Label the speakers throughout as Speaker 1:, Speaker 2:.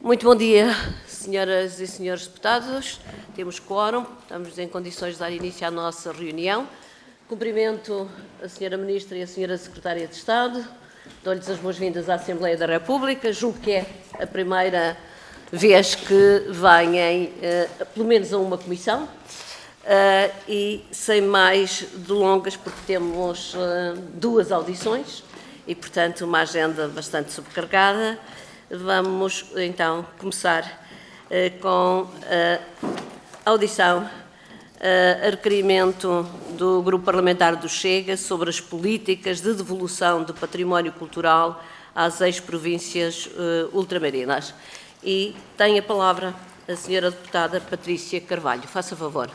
Speaker 1: Muito bom dia, senhoras e senhores deputados. Temos quórum, estamos em condições de dar início à nossa reunião. Cumprimento a senhora Ministra e a senhora Secretária de Estado. Dou-lhes as boas-vindas à Assembleia da República. Julgo que é a primeira vez que vêm, pelo menos, a uma comissão. E sem mais delongas, porque temos duas audições e, portanto, uma agenda bastante sobrecarregada. Vamos, então, começar com a audição a requerimento do Grupo Parlamentar do Chega sobre as políticas de devolução do património cultural às ex-províncias ultramarinas. E tem a palavra a senhora deputada Patrícia Carvalho. Faça favor.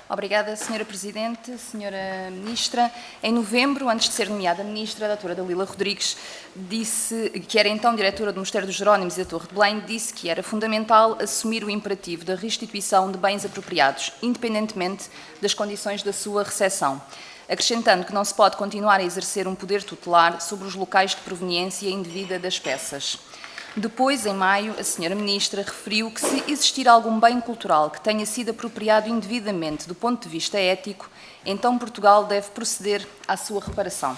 Speaker 2: Obrigada, Sra. Presidente. Sra. Ministra, em novembro, antes de ser nomeada Ministra, a doutora Dalila Rodrigues disse, que era então diretora do Mosteiro dos Jerónimos e da Torre de Belém, disse que era fundamental assumir o imperativo da restituição de bens apropriados, independentemente das condições da sua recepção, acrescentando que não se pode continuar a exercer um poder tutelar sobre os locais de proveniência indevida das peças. Depois, em maio, a Sra. Ministra referiu que se existir algum bem cultural que tenha sido apropriado indevidamente do ponto de vista ético, então Portugal deve proceder à sua reparação.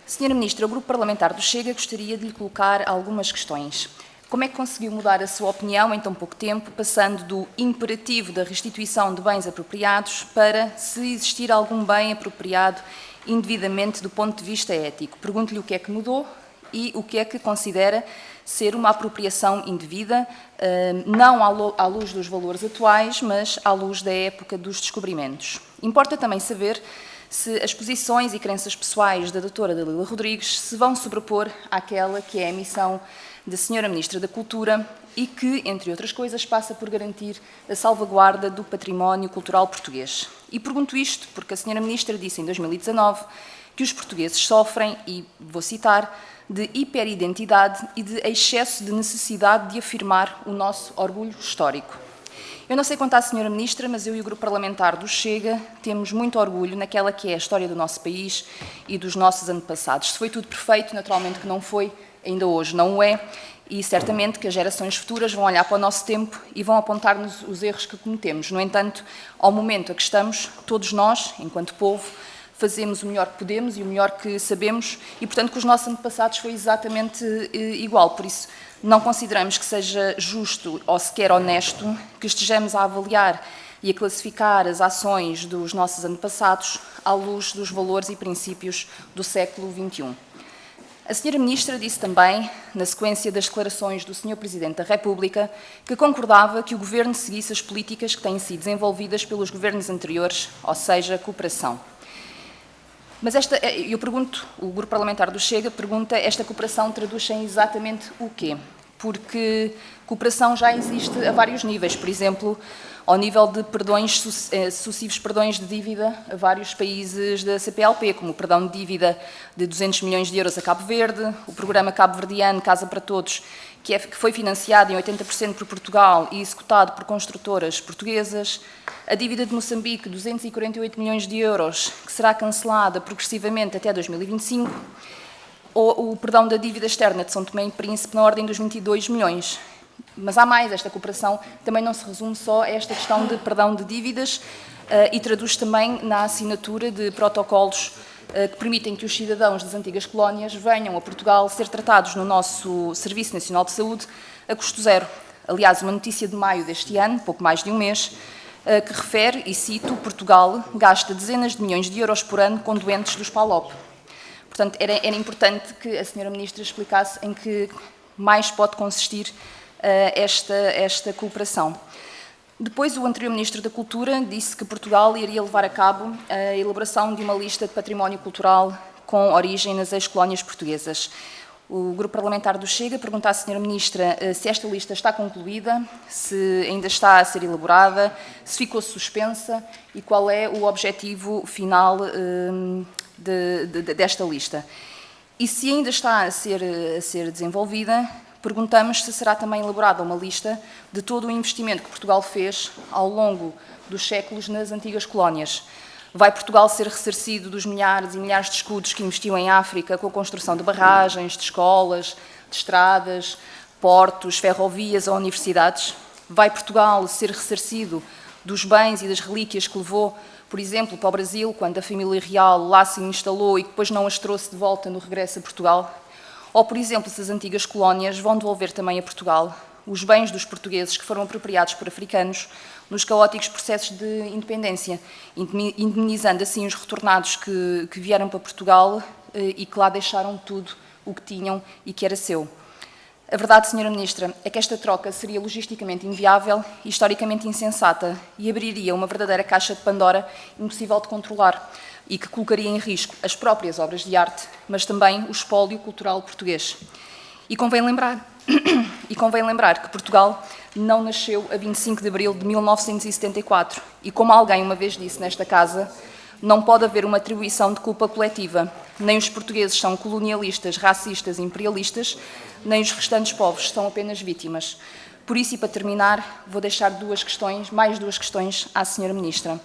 Speaker 2: Sra. Ministra, o Grupo Parlamentar do Chega gostaria de lhe colocar algumas questões. Como é que conseguiu mudar a sua opinião em tão pouco tempo, passando do imperativo da restituição de bens apropriados para se existir algum bem apropriado indevidamente do ponto de vista ético? Pergunto-lhe o que é que mudou e o que é que considera ser uma apropriação indevida, não à luz dos valores atuais, mas à luz da época dos descobrimentos. Importa também saber se as posições e crenças pessoais da doutora Dalila Rodrigues se vão sobrepor àquela que é a missão da senhora Ministra da Cultura e que, entre outras coisas, passa por garantir a salvaguarda do património cultural português. E pergunto isto porque a senhora Ministra disse em 2019 que os portugueses sofrem, e vou citar, de hiperidentidade e de excesso de necessidade de afirmar o nosso orgulho histórico. Eu não sei quanto à senhora Ministra, mas eu e o Grupo Parlamentar do Chega temos muito orgulho naquela que é a história do nosso país e dos nossos antepassados. Se foi tudo perfeito, naturalmente que não foi, ainda hoje não o é, e certamente que as gerações futuras vão olhar para o nosso tempo e vão apontar-nos os erros que cometemos. No entanto, ao momento a que estamos, todos nós, enquanto povo, fazemos o melhor que podemos e o melhor que sabemos e, portanto, com os nossos antepassados foi exatamente igual. Por isso, não consideramos que seja justo ou sequer honesto que estejamos a avaliar e a classificar as ações dos nossos antepassados à luz dos valores e princípios do século XXI. A senhora Ministra disse também, na sequência das declarações do Sr. Presidente da República, que concordava que o Governo seguisse as políticas que têm sido desenvolvidas pelos governos anteriores, ou seja, cooperação. Mas eu pergunto, o Grupo Parlamentar do Chega pergunta, esta cooperação traduz em exatamente o quê? Porque cooperação já existe a vários níveis, por exemplo, ao nível de sucessivos perdões de dívida a vários países da CPLP, como o perdão de dívida de 200 milhões de euros a Cabo Verde, o programa cabo-verdiano Casa para Todos, que foi financiado em 80% por Portugal e executado por construtoras portuguesas, a dívida de Moçambique, 248 milhões de euros, que será cancelada progressivamente até 2025, ou o perdão da dívida externa de São Tomé e Príncipe na ordem dos 22 milhões. Mas há mais, esta cooperação também não se resume só a esta questão de perdão de dívidas e traduz também na assinatura de protocolos que permitem que os cidadãos das antigas colónias venham a Portugal ser tratados no nosso Serviço Nacional de Saúde a custo zero. Aliás, uma notícia de maio deste ano, pouco mais de um mês, que refere, e cito, Portugal gasta dezenas de milhões de euros por ano com doentes dos PALOP. Portanto, era importante que a senhora Ministra explicasse em que mais pode consistir esta cooperação. Depois, o anterior Ministro da Cultura disse que Portugal iria levar a cabo a elaboração de uma lista de património cultural com origem nas ex-colónias portuguesas. O Grupo Parlamentar do Chega pergunta à Sra. Ministra se esta lista está concluída, se ainda está a ser elaborada, se ficou suspensa e qual é o objetivo final desta lista. E se ainda está a ser desenvolvida, perguntamos se será também elaborada uma lista de todo o investimento que Portugal fez ao longo dos séculos nas antigas colónias. Vai Portugal ser ressarcido dos milhares e milhares de escudos que investiu em África com a construção de barragens, de escolas, de estradas, portos, ferrovias ou universidades? Vai Portugal ser ressarcido dos bens e das relíquias que levou, por exemplo, para o Brasil, quando a família real lá se instalou e depois não as trouxe de volta no regresso a Portugal? Ou, por exemplo, se as antigas colónias vão devolver também a Portugal os bens dos portugueses que foram apropriados por africanos nos caóticos processos de independência, indemnizando assim os retornados que vieram para Portugal e que lá deixaram tudo o que tinham e que era seu. A verdade, Sra. Ministra, é que esta troca seria logisticamente inviável e historicamente insensata e abriria uma verdadeira caixa de Pandora impossível de controlar e que colocaria em risco as próprias obras de arte, mas também o espólio cultural português. E convém lembrar que Portugal não nasceu a 25 de abril de 1974 e, como alguém uma vez disse nesta casa, não pode haver uma atribuição de culpa coletiva. Nem os portugueses são colonialistas, racistas, imperialistas, nem os restantes povos são apenas vítimas. Por isso, e para terminar, vou deixar mais duas questões à Sra. Ministra.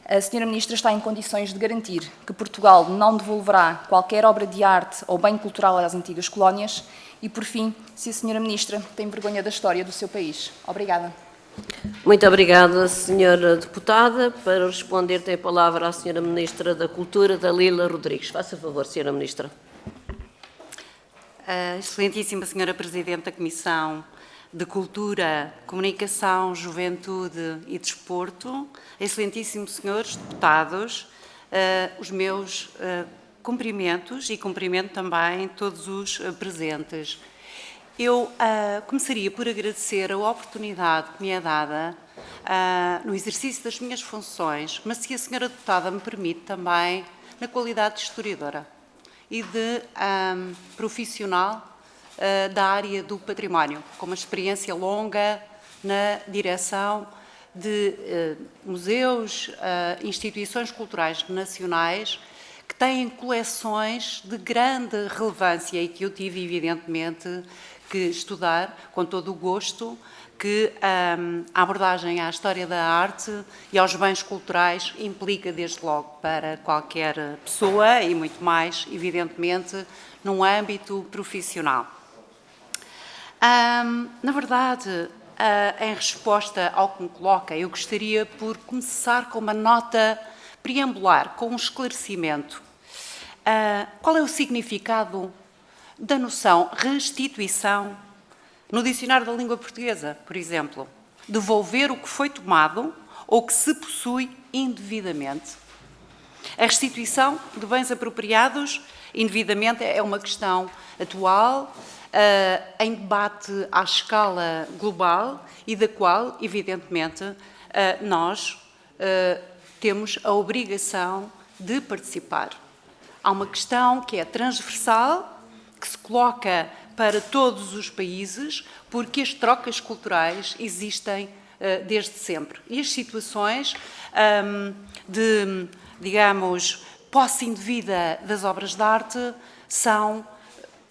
Speaker 2: A Sra. Ministra está em condições de garantir que Portugal não devolverá qualquer obra de arte ou bem cultural às antigas colónias? E, por fim, se a Sra. Ministra tem vergonha da história do seu país. Obrigada.
Speaker 1: Muito obrigada, Sra. Deputada. Para responder, tem a palavra a Sra. Ministra da Cultura, Dalila Rodrigues. Faça favor, Sra. Ministra.
Speaker 3: Excelentíssima Sra. Presidente da Comissão de Cultura, Comunicação, Juventude e Desporto, excelentíssimos senhores deputados, os meus cumprimentos e cumprimento também todos os presentes. Eu começaria por agradecer a oportunidade que me é dada no exercício das minhas funções, mas se a Sra. Deputada me permite também na qualidade de historiadora e de profissional da área do património, com uma experiência longa na direção de museus, instituições culturais nacionais que têm coleções de grande relevância e que eu tive, evidentemente, que estudar com todo o gosto, que a abordagem à história da arte e aos bens culturais implica, desde logo, para qualquer pessoa e muito mais, evidentemente, num âmbito profissional. Na verdade, em resposta ao que me coloca, eu gostaria por começar com uma nota preambular, com um esclarecimento. Qual é o significado da noção restituição no dicionário da língua portuguesa, por exemplo? Devolver o que foi tomado ou que se possui indevidamente. A restituição de bens apropriados indevidamente é uma questão atual, em debate à escala global e da qual, evidentemente, nós temos a obrigação de participar. Há uma questão que é transversal, que se coloca para todos os países, porque as trocas culturais existem desde sempre. E as situações de, digamos, posse indevida das obras de arte são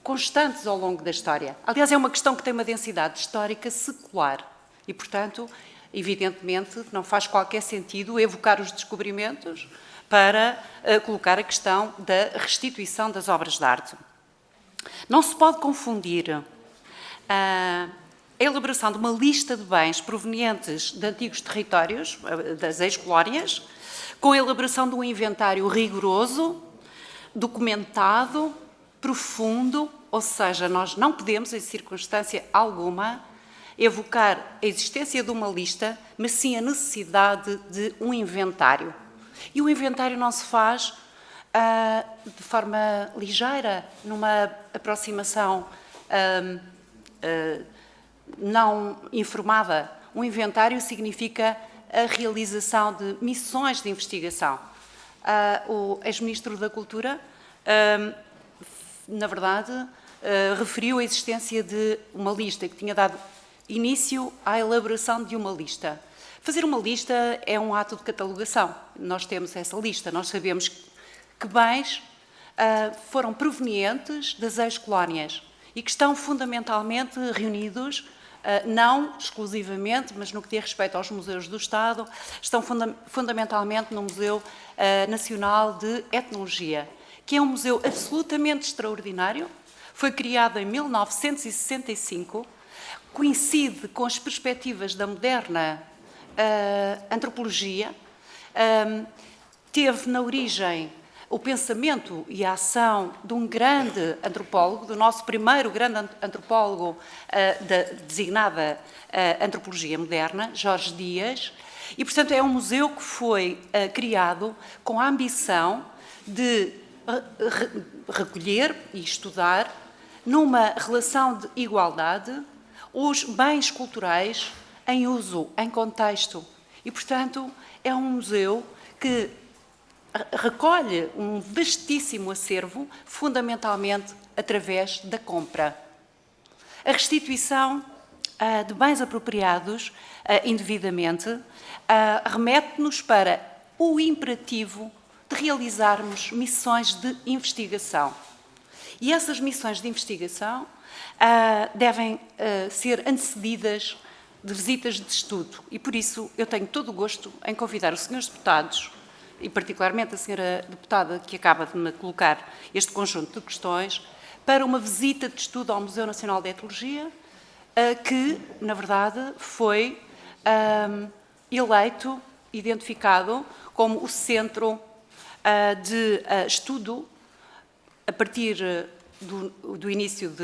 Speaker 3: constantes ao longo da história. Aliás, é uma questão que tem uma densidade histórica secular e, portanto, evidentemente, não faz qualquer sentido evocar os descobrimentos para colocar a questão da restituição das obras de arte. Não se pode confundir a elaboração de uma lista de bens provenientes de antigos territórios, das ex-colónias, com a elaboração de um inventário rigoroso, documentado, profundo, ou seja, nós não podemos, em circunstância alguma, evocar a existência de uma lista, mas sim a necessidade de um inventário. E o inventário não se faz de forma ligeira, numa aproximação não informada. Um inventário significa a realização de missões de investigação. O ex-ministro da Cultura, na verdade, referiu a existência de uma lista, que tinha dado início à elaboração de uma lista. Fazer uma lista é um ato de catalogação. Nós temos essa lista, nós sabemos que bens foram provenientes das ex-colónias e que estão fundamentalmente reunidos, não exclusivamente, mas no que diz respeito aos museus do Estado, estão fundamentalmente no Museu Nacional de Etnologia, que é um museu absolutamente extraordinário. Foi criado em 1965 coincide com as perspectivas da moderna antropologia. Teve na origem o pensamento e a ação de um grande antropólogo, do nosso primeiro grande antropólogo da designada antropologia moderna, Jorge Dias, e, portanto, é um museu que foi criado com a ambição de recolher e estudar, numa relação de igualdade, os bens culturais em uso, em contexto. E, portanto, é um museu que recolhe um vastíssimo acervo, fundamentalmente através da compra. A restituição de bens apropriados indevidamente remete-nos para o imperativo de realizarmos missões de investigação. E essas missões de investigação devem ser antecedidas de visitas de estudo. E, por isso, eu tenho todo o gosto em convidar os senhores deputados, e particularmente a senhora deputada que acaba de me colocar este conjunto de questões, para uma visita de estudo ao Museu Nacional de Etnologia, que, na verdade, foi eleito, identificado como o centro de estudo a partir do início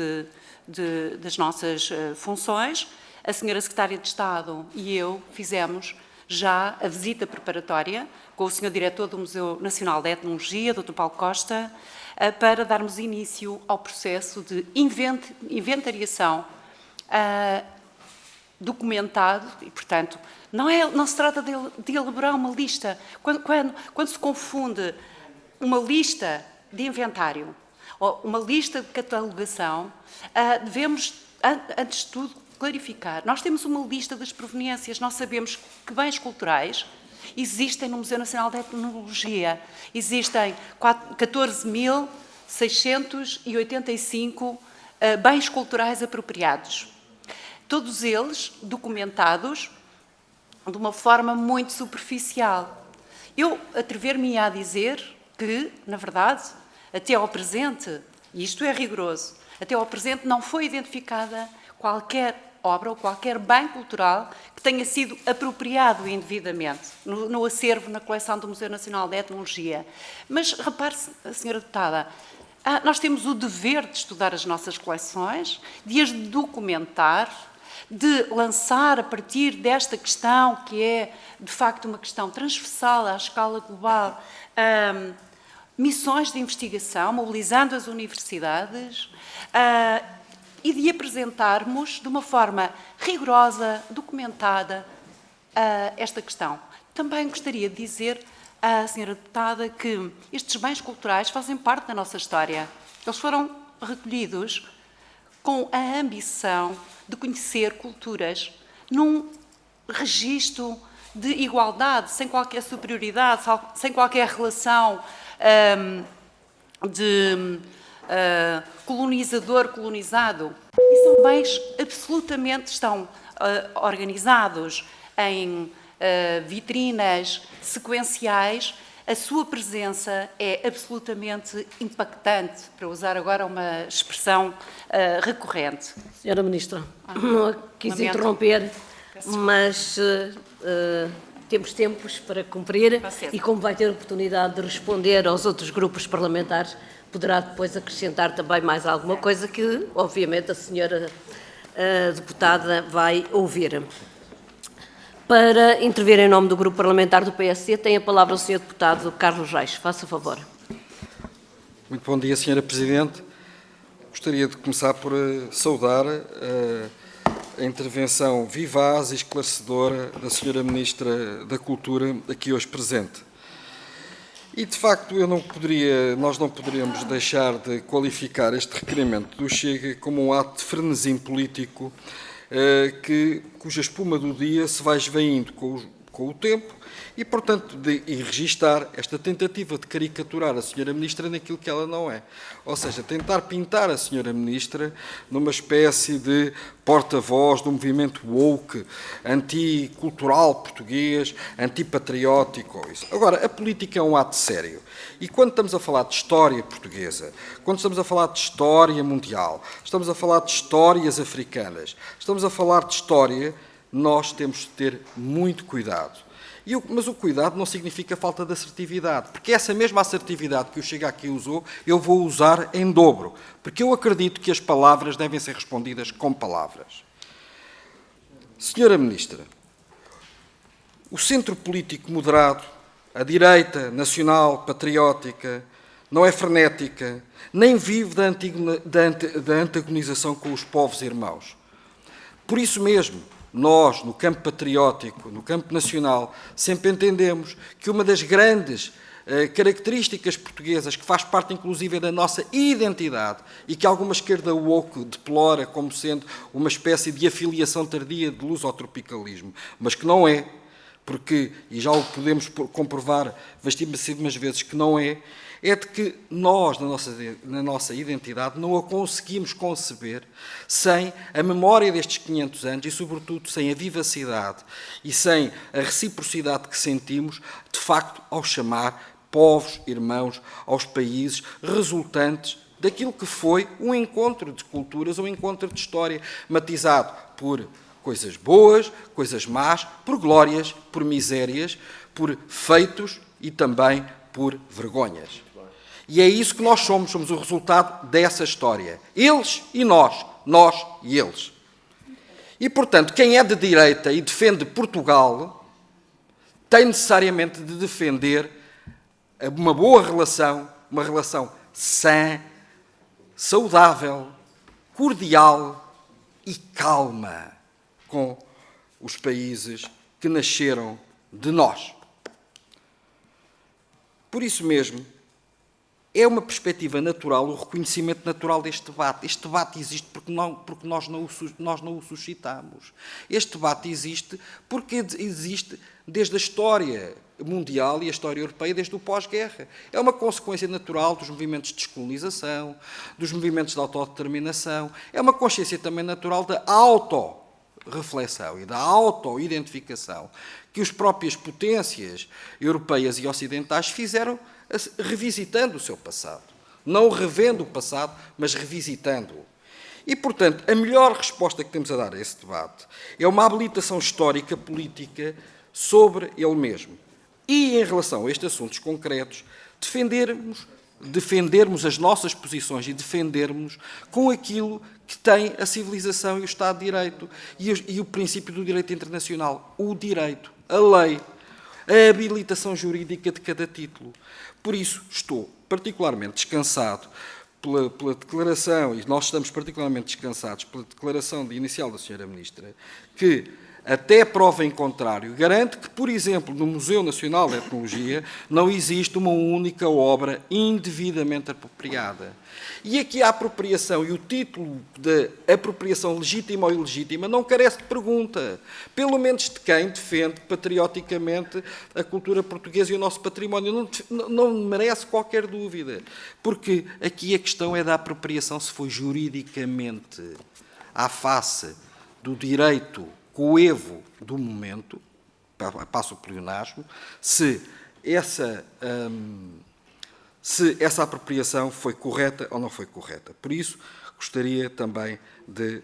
Speaker 3: das nossas funções. A senhora Secretária de Estado e eu fizemos já a visita preparatória com o Sr. Diretor do Museu Nacional de Etnologia, Dr. Paulo Costa, para darmos início ao processo de inventariação documentado e, portanto, não se trata de elaborar uma lista. Quando se confunde uma lista de inventário ou uma lista de catalogação, devemos, antes de tudo, clarificar. Nós temos uma lista das proveniências, nós sabemos que bens culturais existem no Museu Nacional de Etnologia. Existem 14.685 bens culturais apropriados. Todos eles documentados de uma forma muito superficial. Eu atrever-me a dizer que, na verdade, até ao presente, e isto é rigoroso, até ao presente não foi identificada qualquer obra ou qualquer bem cultural que tenha sido apropriado indevidamente no acervo, na coleção do Museu Nacional de Etnologia. Mas repare-se, senhora deputada, nós temos o dever de estudar as nossas coleções, de as documentar, de lançar a partir desta questão, que é, de facto, uma questão transversal à escala global, missões de investigação, mobilizando as universidades, e de apresentarmos de uma forma rigorosa, documentada, esta questão. Também gostaria de dizer à senhora deputada que estes bens culturais fazem parte da nossa história. Eles foram recolhidos com a ambição de conhecer culturas num registro de igualdade, sem qualquer superioridade, sem qualquer relação de colonizador-colonizado. E são bens absolutamente, estão organizados em vitrinas sequenciais. A sua presença é absolutamente impactante, para usar agora uma expressão recorrente.
Speaker 1: Senhora Ministra, não quis interromper, mas temos tempos para cumprir e, como vai ter oportunidade de responder aos outros grupos parlamentares, poderá depois acrescentar também mais alguma coisa que, obviamente, a senhora deputada vai ouvir. Para intervir em nome do Grupo Parlamentar do PSD, tem a palavra o Sr. Deputado Carlos Reis. Faça favor.
Speaker 4: Muito bom dia, Sra. Presidente. Gostaria de começar por saudar a intervenção vivaz e esclarecedora da Sra. Ministra da Cultura, aqui hoje presente. E, de facto, nós não poderíamos deixar de qualificar este requerimento do Chega como um ato de frenesim político cuja espuma do dia se vai esvaindo com com o tempo e, portanto, e registar esta tentativa de caricaturar a Sra. Ministra naquilo que ela não é. Ou seja, tentar pintar a Sra. Ministra numa espécie de porta-voz do movimento woke, anticultural português, antipatriótico. Agora, a política é um ato sério. E quando estamos a falar de história portuguesa, quando estamos a falar de história mundial, estamos a falar de histórias africanas, estamos a falar de história, nós temos de ter muito cuidado. Mas o cuidado não significa falta de assertividade, porque essa mesma assertividade que o Chega aqui usou, eu vou usar em dobro, porque eu acredito que as palavras devem ser respondidas com palavras. Senhora Ministra, o centro político moderado, a direita nacional, patriótica, não é frenética, nem vive da antagonização com os povos irmãos. Por isso mesmo, nós, no campo patriótico, no campo nacional, sempre entendemos que uma das grandes características portuguesas, que faz parte inclusive da nossa identidade e que alguma esquerda woke deplora como sendo uma espécie de afiliação tardia de lusotropicalismo, mas que não é, porque, e já o podemos comprovar vastíssimas vezes que não é, é de que nós, na nossa identidade, não a conseguimos conceber sem a memória destes 500 anos e, sobretudo, sem a vivacidade e sem a reciprocidade que sentimos, de facto, ao chamar povos, irmãos, aos países resultantes daquilo que foi um encontro de culturas, um encontro de história, matizado por coisas boas, coisas más, por glórias, por misérias, por feitos e também por vergonhas. E é isso que nós somos o resultado dessa história. Eles e nós e eles. E, portanto, quem é de direita e defende Portugal tem necessariamente de defender uma boa relação, uma relação sã, saudável, cordial e calma com os países que nasceram de nós. Por isso mesmo, é uma perspectiva natural, o reconhecimento natural deste debate. Este debate existe porque nós não o suscitamos. Este debate existe porque existe desde a história mundial e a história europeia, desde o pós-guerra. É uma consequência natural dos movimentos de descolonização, dos movimentos de autodeterminação. É uma consciência também natural da autorreflexão e da auto-identificação que as próprias potências europeias e ocidentais fizeram revisitando o seu passado. Não revendo o passado, mas revisitando-o. E, portanto, a melhor resposta que temos a dar a esse debate é uma habilitação histórica, política, sobre ele mesmo. E, em relação a estes assuntos concretos, defendermos as nossas posições e defendermos com aquilo que tem a civilização e o Estado de Direito e o princípio do direito internacional, o direito, a lei, a habilitação jurídica de cada título. Por isso, estou particularmente descansado pela declaração, e nós estamos particularmente descansados pela declaração inicial da Sra. Ministra, que, até prova em contrário, garante que, por exemplo, no Museu Nacional de Etnologia não existe uma única obra indevidamente apropriada. E aqui a apropriação e o título de apropriação legítima ou ilegítima não carece de pergunta, pelo menos de quem defende patrioticamente a cultura portuguesa e o nosso património. Não merece qualquer dúvida, porque aqui a questão é da apropriação se foi juridicamente à face do direito coevo do momento, passo o pleonasmo, se essa apropriação foi correta ou não foi correta. Por isso, gostaria também de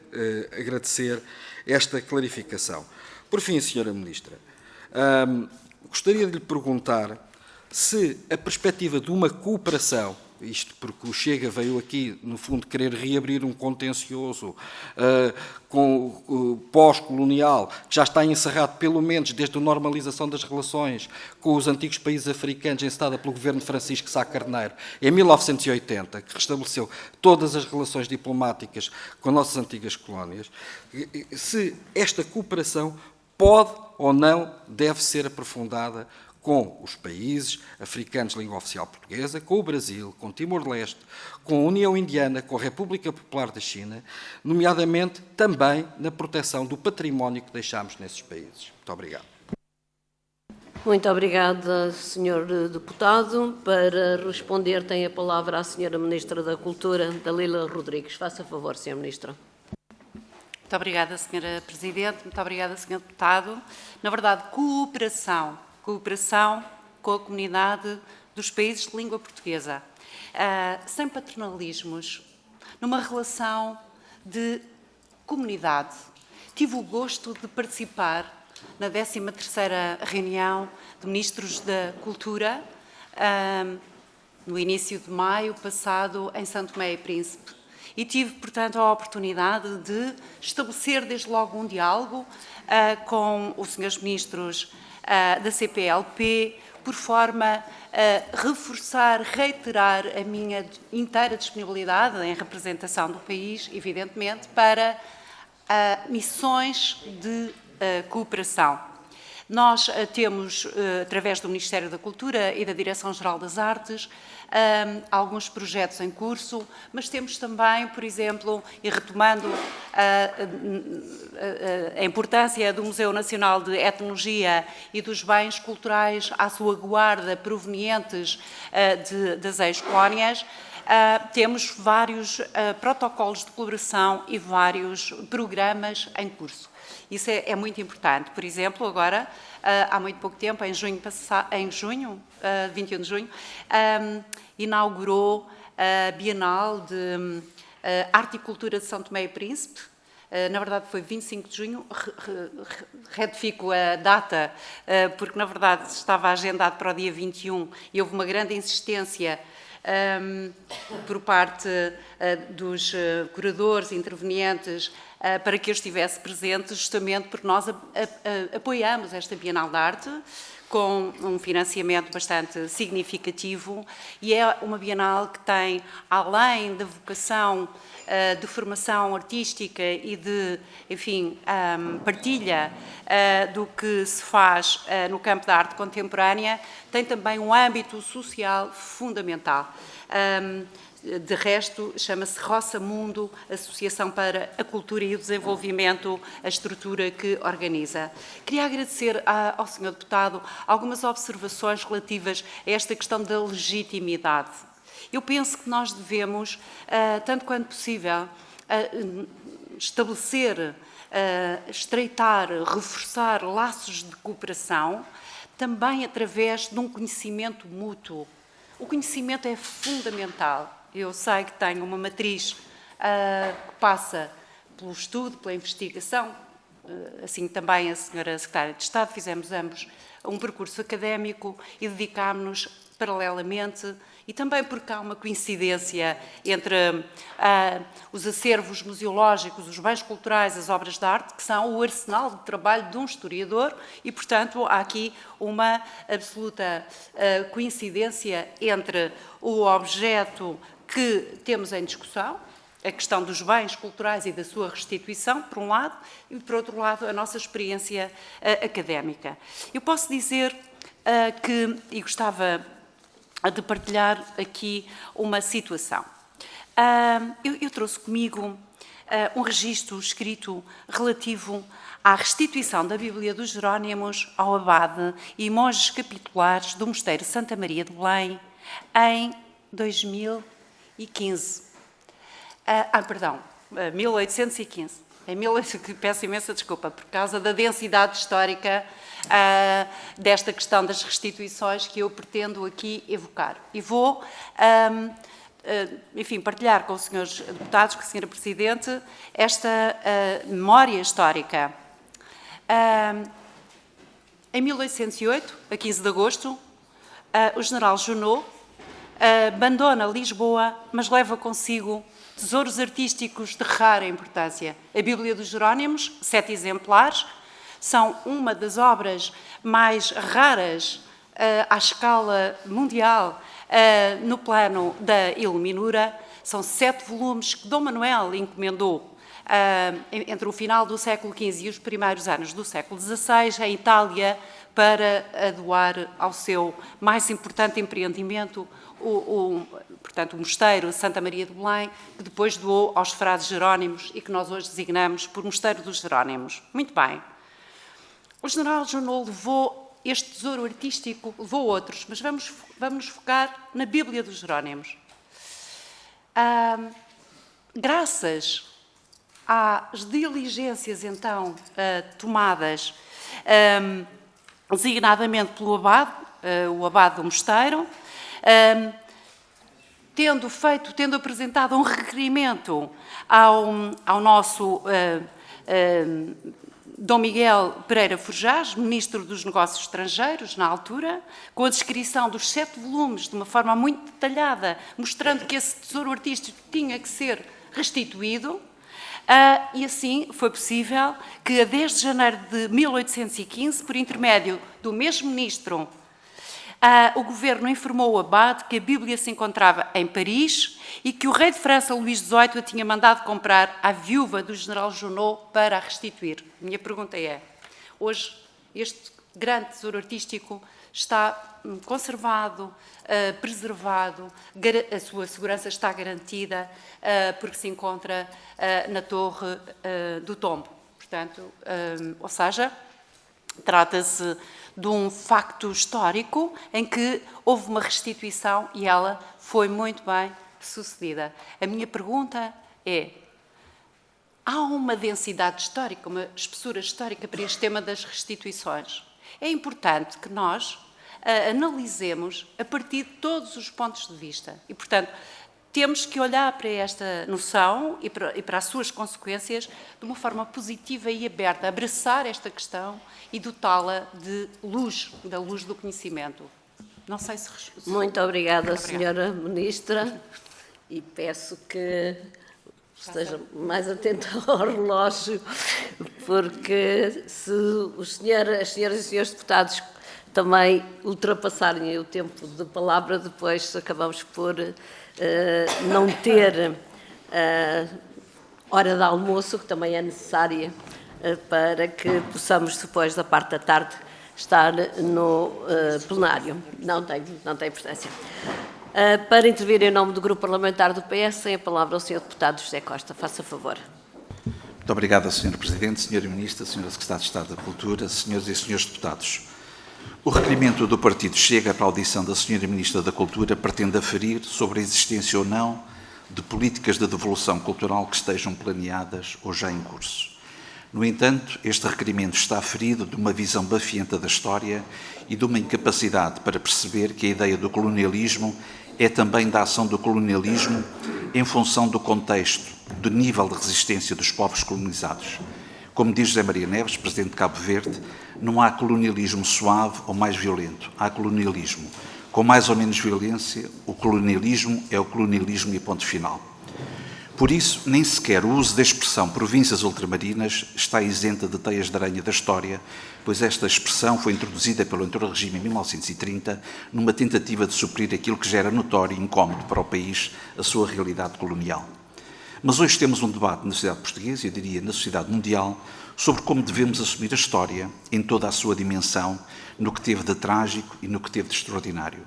Speaker 4: agradecer esta clarificação. Por fim, Sra. Ministra, gostaria de lhe perguntar se a perspectiva de uma cooperação, isto porque o Chega veio aqui, no fundo, querer reabrir um contencioso pós-colonial, que já está encerrado, pelo menos, desde a normalização das relações com os antigos países africanos, encetada pelo governo de Francisco Sá Carneiro, em 1980, que restabeleceu todas as relações diplomáticas com as nossas antigas colónias, se esta cooperação pode ou não deve ser aprofundada com os países africanos de língua oficial portuguesa, com o Brasil, com Timor-Leste, com a União Indiana, com a República Popular da China, nomeadamente também na proteção do património que deixámos nesses países. Muito obrigado.
Speaker 1: Muito obrigada, Sr. Deputado. Para responder, tem a palavra a Sra. Ministra da Cultura, Dalila Rodrigues. Faça favor, Sra. Ministra.
Speaker 3: Muito obrigada, Sra. Presidente. Muito obrigada, Sr. Deputado. Na verdade, cooperação com a comunidade dos países de língua portuguesa, sem paternalismos, numa relação de comunidade. Tive o gosto de participar na 13ª reunião de Ministros da Cultura, no início de maio passado, em São Tomé e Príncipe. E tive, portanto, a oportunidade de estabelecer desde logo um diálogo com os senhores ministros da CPLP, por forma a reforçar, reiterar a minha inteira disponibilidade em representação do país, evidentemente, para missões de cooperação. Nós temos, através do Ministério da Cultura e da Direção-Geral das Artes, alguns projetos em curso, mas temos também, por exemplo, e retomando a importância do Museu Nacional de Etnologia e dos bens culturais à sua guarda provenientes das ex-colónias, temos vários protocolos de colaboração e vários programas em curso. Isso é muito importante. Por exemplo, agora, há muito pouco tempo, em junho, 21 de junho, inaugurou a Bienal de Arte e Cultura de São Tomé e Príncipe. Na verdade, foi 25 de junho, retifico a data, porque, na verdade, estava agendado para o dia 21 e houve uma grande insistência por parte dos curadores, intervenientes, para que eu estivesse presente, justamente porque nós apoiamos esta Bienal de Arte com um financiamento bastante significativo e é uma Bienal que tem, além da vocação de formação artística e de, enfim, partilha do que se faz no campo da arte contemporânea, tem também um âmbito social fundamental. De resto, chama-se Roça Mundo, Associação para a Cultura e o Desenvolvimento, a estrutura que organiza. Queria agradecer ao Sr. Deputado algumas observações relativas a esta questão da legitimidade. Eu penso que nós devemos, tanto quanto possível, estabelecer, estreitar, reforçar laços de cooperação, também através de um conhecimento mútuo. O conhecimento é fundamental. Eu sei que tenho uma matriz que passa pelo estudo, pela investigação, assim também a Sra. Secretária de Estado, fizemos ambos um percurso académico e dedicámos-nos paralelamente, e também porque há uma coincidência entre os acervos museológicos, os bens culturais, as obras de arte, que são o arsenal de trabalho de um historiador e, portanto, há aqui uma absoluta coincidência entre o objeto que temos em discussão, a questão dos bens culturais e da sua restituição, por um lado, e, por outro lado, a nossa experiência académica. Eu posso dizer que, e gostava de partilhar aqui uma situação. Eu trouxe comigo um registro escrito relativo à restituição da Bíblia dos Jerónimos ao abade e monges capitulares do Mosteiro Santa Maria de Belém em 2015. 1815. Peço imensa desculpa, por causa da densidade histórica desta questão das restituições que eu pretendo aqui evocar. E vou, enfim, partilhar com os senhores deputados, com a senhora Presidente, esta memória histórica. Em 1808, a 15 de agosto, o general Junot abandona Lisboa, mas leva consigo tesouros artísticos de rara importância. A Bíblia dos Jerónimos, 7 exemplares, são uma das obras mais raras à escala mundial no plano da iluminura. São 7 volumes que Dom Manuel encomendou entre o final do século XV e os primeiros anos do século XVI, em Itália, para doar ao seu mais importante empreendimento, portanto, o Mosteiro Santa Maria de Belém, que depois doou aos frades jerónimos e que nós hoje designamos por Mosteiro dos Jerónimos. Muito bem. O general Junot levou este tesouro artístico levou outros, mas vamos nos focar na Bíblia dos Jerónimos. Graças às diligências, então, tomadas, designadamente pelo abade, o abade do mosteiro, tendo apresentado um requerimento ao nosso Dom Miguel Pereira Forjás, Ministro dos Negócios Estrangeiros, na altura, com a descrição dos 7 volumes, de uma forma muito detalhada, mostrando que esse tesouro artístico tinha que ser restituído, e assim foi possível que, a 10 de janeiro de 1815, por intermédio do mesmo ministro, o governo informou o abade que a Bíblia se encontrava em Paris e que o rei de França, Luís XVIII, a tinha mandado comprar à viúva do general Junot para a restituir. Minha pergunta é, hoje este grande tesouro artístico está conservado, preservado, a sua segurança está garantida, porque se encontra na Torre do Tombo. Portanto, ou seja, trata-se de um facto histórico em que houve uma restituição e ela foi muito bem sucedida. A minha pergunta é, há uma densidade histórica, uma espessura histórica para este tema das restituições? É importante que nós analisemos a partir de todos os pontos de vista e, portanto, temos que olhar para esta noção e para as suas consequências de uma forma positiva e aberta, abraçar esta questão e dotá-la de luz, da luz do conhecimento. Não sei se...
Speaker 1: Muito obrigada, Senhora Ministra, e peço que esteja mais atenta ao relógio, porque se as senhoras e os senhores deputados também ultrapassarem o tempo de palavra, depois acabamos por não ter hora de almoço, que também é necessária para que possamos, depois da parte da tarde, estar no plenário. Não tem importância. Para intervir em nome do Grupo Parlamentar do PS, tem a palavra o Sr. Deputado José Costa. Faça favor.
Speaker 5: Muito obrigado, Sr. Presidente, Sra. Ministra, Sra. Secretária de Estado da Cultura, Sras. e Srs. Deputados. O requerimento do Partido Chega para a audição da Sra. Ministra da Cultura pretende aferir sobre a existência ou não de políticas de devolução cultural que estejam planeadas ou já em curso. No entanto, este requerimento está aferido de uma visão bafienta da história e de uma incapacidade para perceber que a ideia do colonialismo é também da ação do colonialismo em função do contexto, do nível de resistência dos povos colonizados. Como diz José Maria Neves, Presidente de Cabo Verde, não há colonialismo suave ou mais violento, há colonialismo. Com mais ou menos violência, o colonialismo é o colonialismo e ponto final. Por isso, nem sequer o uso da expressão províncias ultramarinas está isenta de teias de aranha da história, pois esta expressão foi introduzida pelo anterior regime em 1930, numa tentativa de suprir aquilo que já era notório e incómodo para o país, a sua realidade colonial. Mas hoje temos um debate na sociedade portuguesa, eu diria na sociedade mundial, sobre como devemos assumir a história em toda a sua dimensão, no que teve de trágico e no que teve de extraordinário.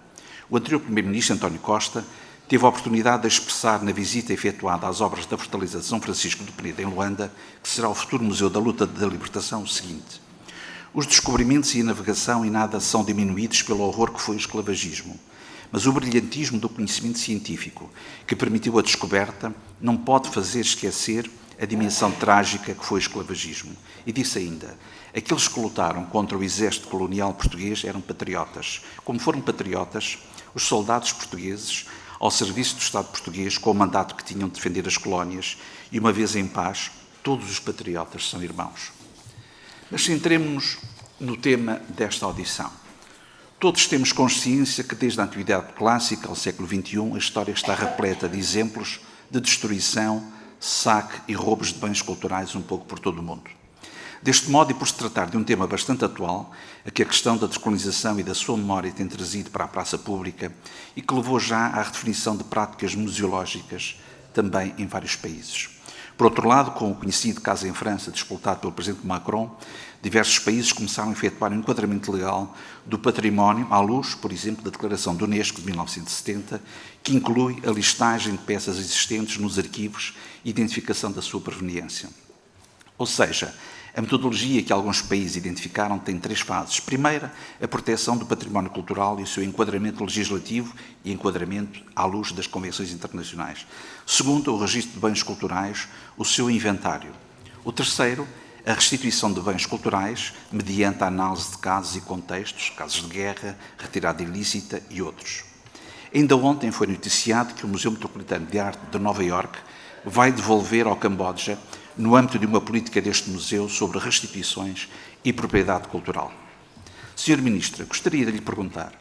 Speaker 5: O anterior Primeiro-Ministro, António Costa, teve a oportunidade de expressar na visita efetuada às obras da Fortaleza de São Francisco de Peneda, em Luanda, que será o futuro Museu da Luta da Libertação, o seguinte: os descobrimentos e a navegação em nada são diminuídos pelo horror que foi o esclavagismo. Mas o brilhantismo do conhecimento científico que permitiu a descoberta não pode fazer esquecer a dimensão trágica que foi o esclavagismo. E disse ainda, aqueles que lutaram contra o exército colonial português eram patriotas. Como foram patriotas, os soldados portugueses ao serviço do Estado português com o mandato que tinham de defender as colónias e, uma vez em paz, todos os patriotas são irmãos. Mas centremos-nos no tema desta audição. Todos temos consciência que, desde a Antiguidade Clássica ao século XXI, a história está repleta de exemplos de destruição, saque e roubos de bens culturais um pouco por todo o mundo. Deste modo, e por se tratar de um tema bastante atual, a que a questão da descolonização e da sua memória tem trazido para a praça pública e que levou já à redefinição de práticas museológicas também em vários países. Por outro lado, com o conhecido caso em França, disputado pelo Presidente Macron, diversos países começaram a efetuar um enquadramento legal do património à luz, por exemplo, da Declaração da Unesco de 1970, que inclui a listagem de peças existentes nos arquivos e identificação da sua proveniência. Ou seja, A metodologia que alguns países identificaram tem 3 fases. Primeira, a proteção do património cultural e o seu enquadramento legislativo e enquadramento à luz das convenções internacionais. Segunda, o registro de bens culturais, o seu inventário. O terceiro, a restituição de bens culturais mediante a análise de casos e contextos, casos de guerra, retirada ilícita e outros. Ainda ontem foi noticiado que o Museu Metropolitano de Arte de Nova Iorque vai devolver ao Camboja, no âmbito de uma política deste museu sobre restituições e propriedade cultural. Sra. Ministra, gostaria de lhe perguntar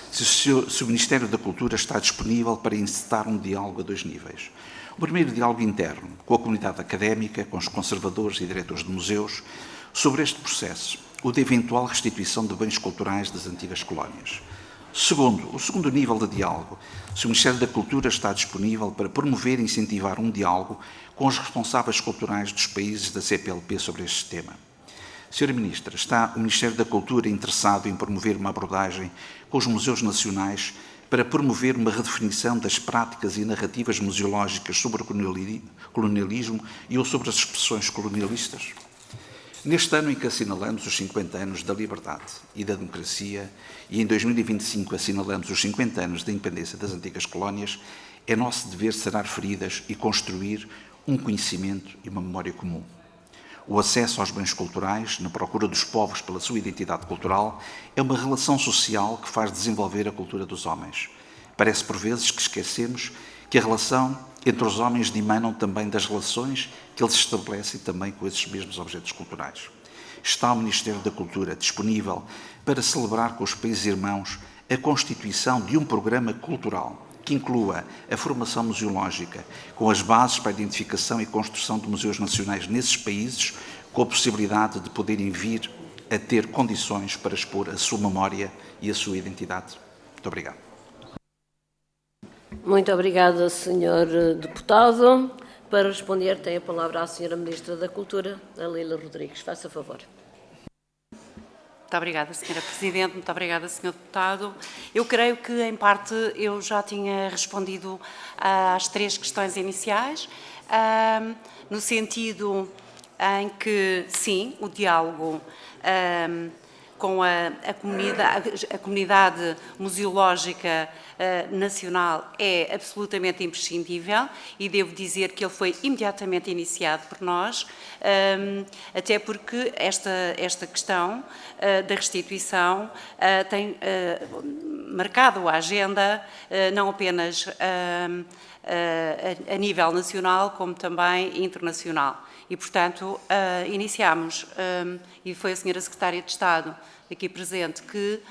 Speaker 5: se o Ministério da Cultura está disponível para encetar um diálogo a 2 níveis. O primeiro diálogo interno, com a comunidade académica, com os conservadores e diretores de museus, sobre este processo, o de eventual restituição de bens culturais das antigas colónias. Segundo, o segundo nível de diálogo, se o Ministério da Cultura está disponível para promover e incentivar um diálogo com os responsáveis culturais dos países da CPLP sobre este tema. Sra. Ministra, está o Ministério da Cultura interessado em promover uma abordagem com os museus nacionais para promover uma redefinição das práticas e narrativas museológicas sobre o colonialismo e ou sobre as expressões colonialistas? Neste ano em que assinalamos os 50 anos da liberdade e da democracia e em 2025 assinalamos os 50 anos da independência das antigas colónias, é nosso dever sarar feridas e construir um conhecimento e uma memória comum. O acesso aos bens culturais, na procura dos povos pela sua identidade cultural, é uma relação social que faz desenvolver a cultura dos homens. Parece por vezes que esquecemos que a relação entre os homens dimanam também das relações que eles estabelecem também com esses mesmos objetos culturais. Está o Ministério da Cultura disponível para celebrar com os países irmãos a constituição de um programa cultural que inclua a formação museológica, com as bases para a identificação e construção de museus nacionais nesses países, com a possibilidade de poderem vir a ter condições para expor a sua memória e a sua identidade. Muito obrigado.
Speaker 1: Muito obrigada, Sr. Deputado. Para responder, tem a palavra a Sra. Ministra da Cultura, a Lila Rodrigues. Faça favor.
Speaker 3: Muito obrigada, Sra. Presidente. Muito obrigada, Sr. Deputado. Eu creio que, em parte, eu já tinha respondido às 3 questões iniciais, no sentido em que, sim, o diálogo com a comunidade museológica nacional é absolutamente imprescindível e devo dizer que ele foi imediatamente iniciado por nós, até porque esta questão da restituição tem marcado a agenda não apenas a nível nacional, como também internacional. E, portanto, iniciámos, e foi a Sra. Secretária de Estado aqui presente que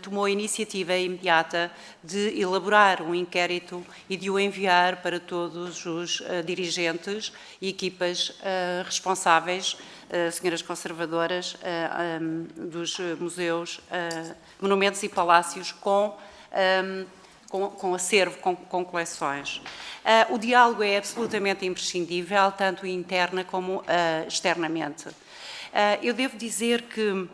Speaker 3: tomou a iniciativa imediata de elaborar um inquérito e de o enviar para todos os dirigentes e equipas responsáveis, senhoras conservadoras dos museus, monumentos e palácios com acervo, com coleções. O diálogo é absolutamente imprescindível, tanto interna como externamente. Eu devo dizer que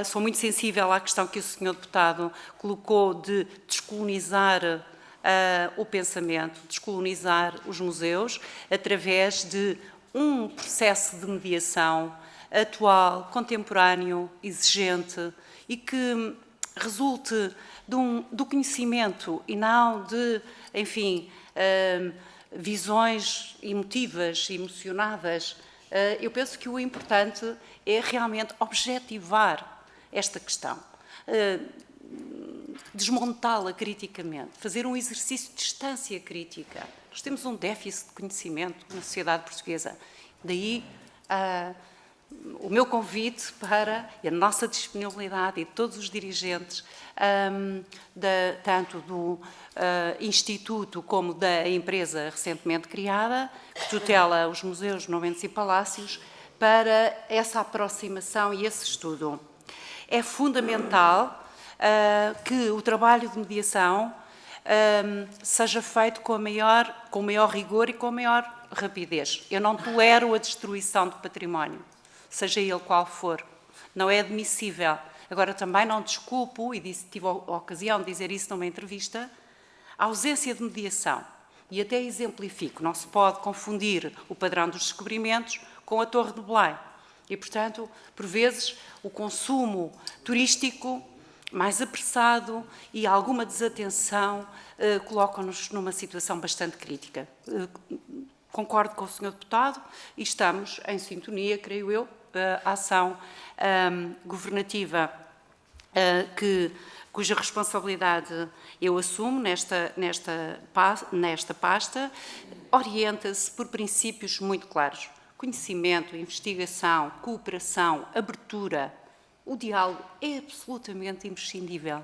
Speaker 3: sou muito sensível à questão que o Sr. Deputado colocou de descolonizar o pensamento, descolonizar os museus, através de um processo de mediação atual, contemporâneo, exigente e que resulte do conhecimento e não de, enfim, visões emotivas, emocionadas. Eu penso que o importante é realmente objetivar esta questão, desmontá-la criticamente, fazer um exercício de distância crítica. Nós temos um déficit de conhecimento na sociedade portuguesa. Daí o meu convite para a nossa disponibilidade e de todos os dirigentes, tanto do Instituto como da empresa recentemente criada, que tutela os museus, monumentos e palácios, para essa aproximação e esse estudo. É fundamental que o trabalho de mediação seja feito com o maior rigor e com a maior rapidez. Eu não tolero a destruição do património, seja ele qual for. Não é admissível. Agora, também não desculpo, e tive a ocasião de dizer isso numa entrevista, a ausência de mediação. E até exemplifico, não se pode confundir o padrão dos descobrimentos com a Torre de Belém. E, portanto, por vezes, o consumo turístico mais apressado e alguma desatenção colocam-nos numa situação bastante crítica. Concordo com o Sr. Deputado e estamos em sintonia, creio eu, a ação governativa cuja responsabilidade eu assumo nesta pasta, orienta-se por princípios muito claros. Conhecimento, investigação, cooperação, abertura. O diálogo é absolutamente imprescindível.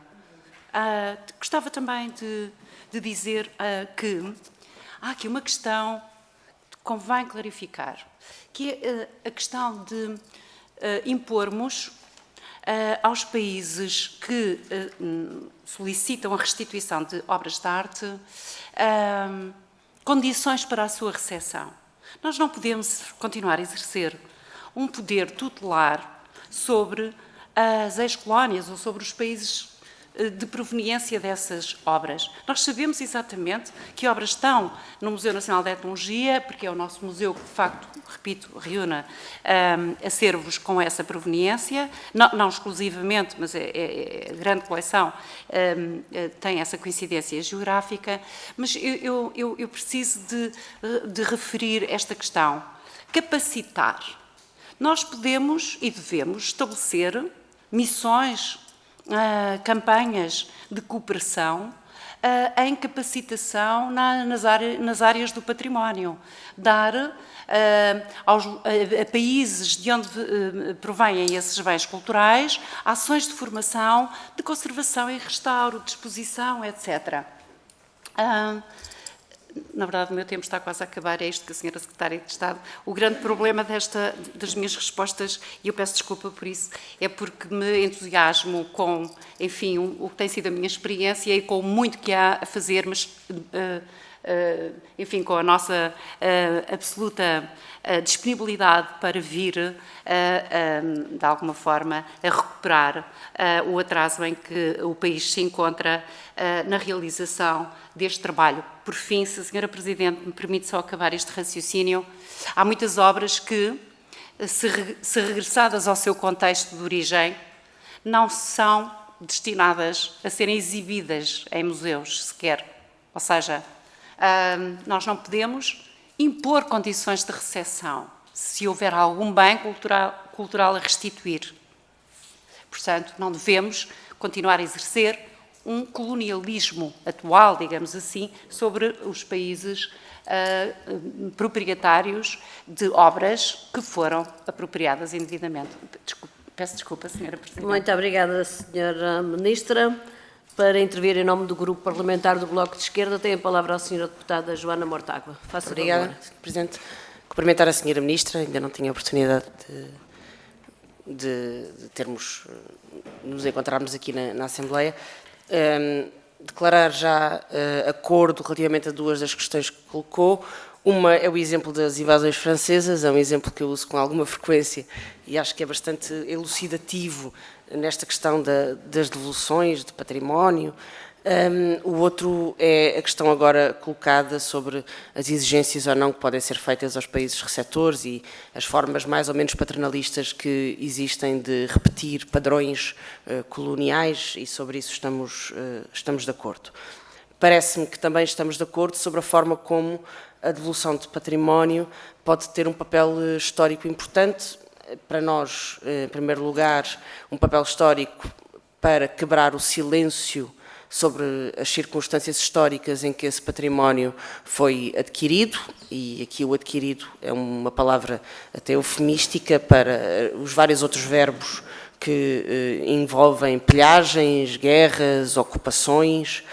Speaker 3: Gostava também de dizer que há aqui uma questão que convém clarificar, que é a questão de impormos aos países que solicitam a restituição de obras de arte condições para a sua recepção. Nós não podemos continuar a exercer um poder tutelar sobre as ex-colónias ou sobre os países de proveniência dessas obras. Nós sabemos exatamente que obras estão no Museu Nacional de Etnologia, porque é o nosso museu que, de facto, repito, reúne acervos com essa proveniência, não exclusivamente, mas a grande coleção tem essa coincidência geográfica, mas eu preciso de referir esta questão. Capacitar. Nós podemos e devemos estabelecer missões, campanhas de cooperação em capacitação nas áreas do património. Dar a países de onde provêm esses bens culturais ações de formação, de conservação e restauro, de exposição, etc. Na verdade, o meu tempo está quase a acabar, é isto que a Sra. Secretária de Estado. O grande problema das minhas respostas, e eu peço desculpa por isso, é porque me entusiasmo com, enfim, o que tem sido a minha experiência e com muito que há a fazer, mas, enfim, com a nossa absoluta disponibilidade para vir, de alguma forma, a recuperar o atraso em que o país se encontra na realização deste trabalho. Por fim, se a Sra. Presidente me permite só acabar este raciocínio, há muitas obras que, se regressadas ao seu contexto de origem, não são destinadas a serem exibidas em museus sequer. Ou seja, nós não podemos impor condições de recepção se houver algum bem cultural a restituir. Portanto, não devemos continuar a exercer um colonialismo atual, digamos assim, sobre os países proprietários de obras que foram apropriadas indevidamente. Peço desculpa, Sra. Presidente.
Speaker 1: Muito obrigada, Sra. Ministra. Para intervir em nome do Grupo Parlamentar do Bloco de Esquerda, tem a palavra a Sra. Deputada Joana Mortágua. Faça
Speaker 6: obrigada, Sra. Presidente. Cumprimentar a Sra. Ministra, ainda não tinha a oportunidade de nos encontrarmos aqui na Assembleia. Declarar já acordo relativamente a duas das questões que colocou. Uma é o exemplo das invasões francesas, é um exemplo que eu uso com alguma frequência e acho que é bastante elucidativo nesta questão das devoluções de património. O outro é a questão agora colocada sobre as exigências ou não que podem ser feitas aos países receptores e as formas mais ou menos paternalistas que existem de repetir padrões coloniais, e sobre isso estamos de acordo. Parece-me que também estamos de acordo sobre a forma como a devolução de património pode ter um papel histórico importante. Para nós, em primeiro lugar, um papel histórico para quebrar o silêncio sobre as circunstâncias históricas em que esse património foi adquirido, e aqui o adquirido é uma palavra até eufemística para os vários outros verbos que envolvem pilhagens, guerras, ocupações,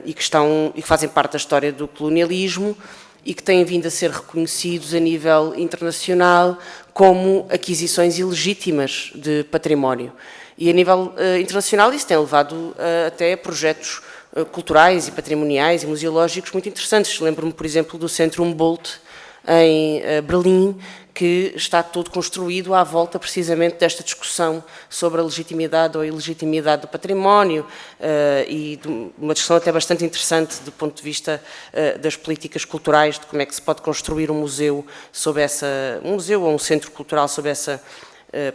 Speaker 6: e que fazem parte da história do colonialismo e que têm vindo a ser reconhecidos a nível internacional como aquisições ilegítimas de património. E a nível internacional isso tem levado até projetos culturais e patrimoniais e museológicos muito interessantes. Lembro-me, por exemplo, do Centro Humboldt em Berlim, que está todo construído à volta precisamente desta discussão sobre a legitimidade ou a ilegitimidade do património e de uma discussão até bastante interessante do ponto de vista das políticas culturais, de como é que se pode construir um museu ou um centro cultural sob essa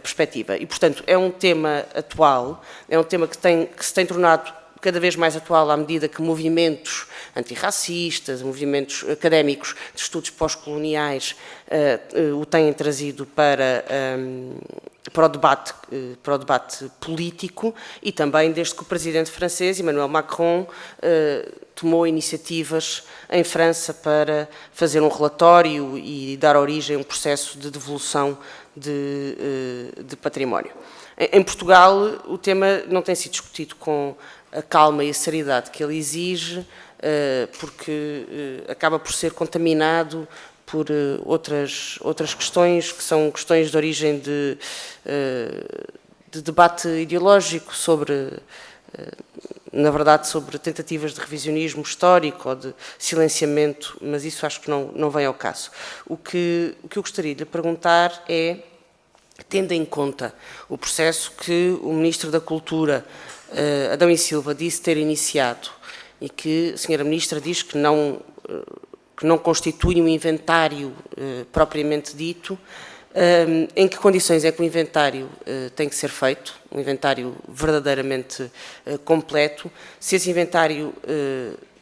Speaker 6: perspectiva. E, portanto, é um tema atual, é um tema que se tem tornado cada vez mais atual à medida que movimentos antirracistas, movimentos académicos de estudos pós-coloniais o têm trazido para o debate político e também desde que o presidente francês, Emmanuel Macron, tomou iniciativas em França para fazer um relatório e dar origem a um processo de devolução de património. Em Portugal, o tema não tem sido discutido com a calma e a seriedade que ele exige, porque acaba por ser contaminado por outras questões, que são questões de origem de debate ideológico sobre, na verdade, sobre tentativas de revisionismo histórico ou de silenciamento, mas isso acho que não vem ao caso. O que eu gostaria de lhe perguntar é, tendo em conta o processo que o Ministro da Cultura, Adão e Silva, disse ter iniciado e que a Sra. Ministra diz que não constitui um inventário propriamente dito, em que condições é que o inventário tem que ser feito, um inventário verdadeiramente completo, se esse inventário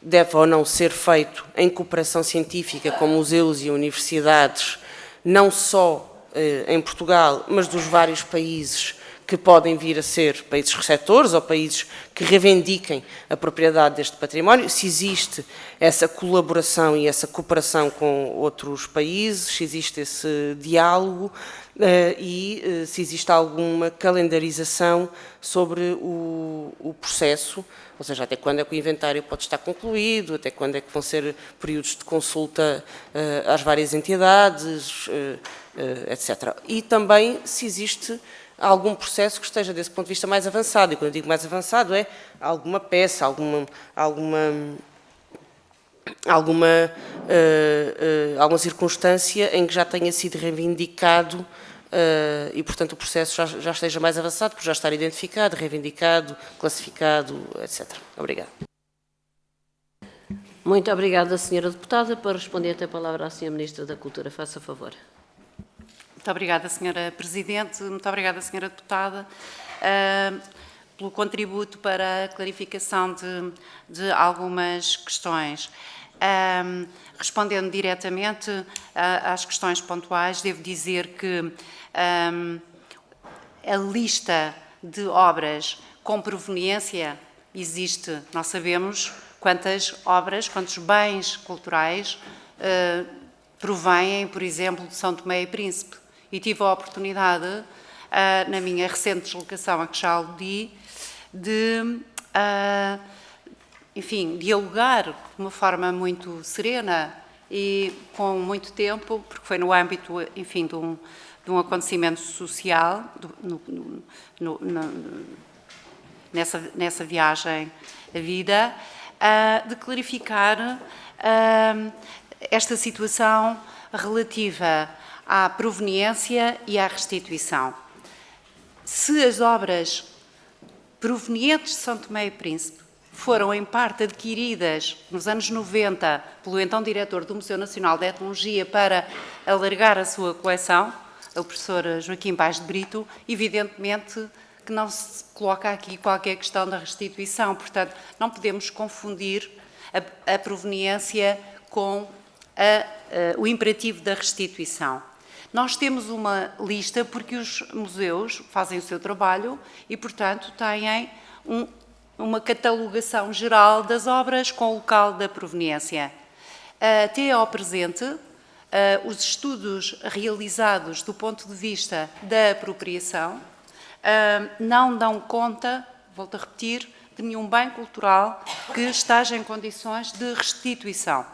Speaker 6: deve ou não ser feito em cooperação científica com museus e universidades, não só em Portugal, mas dos vários países que podem vir a ser países receptores ou países que reivindiquem a propriedade deste património, se existe essa colaboração e essa cooperação com outros países, se existe esse diálogo e se existe alguma calendarização sobre o processo, ou seja, até quando é que o inventário pode estar concluído, até quando é que vão ser períodos de consulta às várias entidades, etc. E também se existe algum processo que esteja desse ponto de vista mais avançado, e quando eu digo mais avançado é alguma peça, alguma circunstância em que já tenha sido reivindicado e, portanto, o processo já esteja mais avançado, por já estar identificado, reivindicado, classificado, etc. Obrigada.
Speaker 1: Muito obrigada, Sra. Deputada. Para responder, tem a palavra a Sra. Ministra da Cultura. Faça favor.
Speaker 3: Muito obrigada, Sra. Presidente. Muito obrigada, Sra. Deputada, pelo contributo para a clarificação de algumas questões. Respondendo diretamente às questões pontuais, devo dizer que a lista de obras com proveniência existe. Nós sabemos quantas obras, quantos bens culturais provêm, por exemplo, de São Tomé e Príncipe. E tive a oportunidade, na minha recente deslocação a que já aludi, de, enfim, dialogar de uma forma muito serena e com muito tempo, porque foi no âmbito, enfim, de um acontecimento social, nessa viagem à vida, de clarificar esta situação relativa à proveniência e à restituição. Se as obras provenientes de São Tomé e Príncipe foram em parte adquiridas nos anos 90 pelo então diretor do Museu Nacional de Etnologia para alargar a sua coleção, o professor Joaquim Paes de Brito, evidentemente que não se coloca aqui qualquer questão da restituição. Portanto, não podemos confundir a proveniência com o imperativo da restituição. Nós temos uma lista porque os museus fazem o seu trabalho e, portanto, têm uma catalogação geral das obras com o local da proveniência. Até ao presente, os estudos realizados do ponto de vista da apropriação não dão conta, volto a repetir, de nenhum bem cultural que esteja em condições de restituição.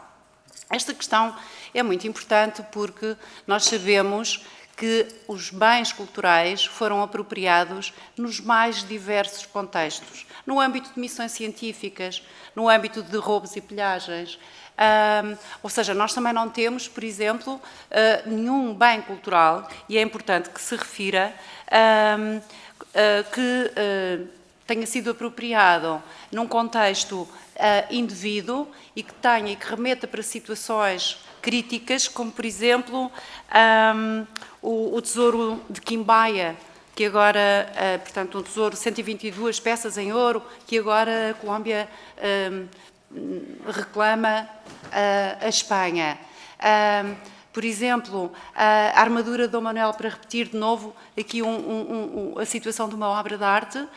Speaker 3: Esta questão é muito importante porque nós sabemos que os bens culturais foram apropriados nos mais diversos contextos. no âmbito de missões científicas, no âmbito de roubos e pilhagens. Ou seja, nós também não temos, por exemplo, nenhum bem cultural, e é importante que se refira que tenha sido apropriado num contexto indevido e que tenha e que remeta para situações críticas, como, por exemplo, o Tesouro de Quimbaia, que agora, portanto, um tesouro de 122 peças em ouro, que agora a Colômbia reclama a Espanha. Por exemplo, a armadura de Dom Manuel, para repetir de novo aqui a situação de uma obra de arte,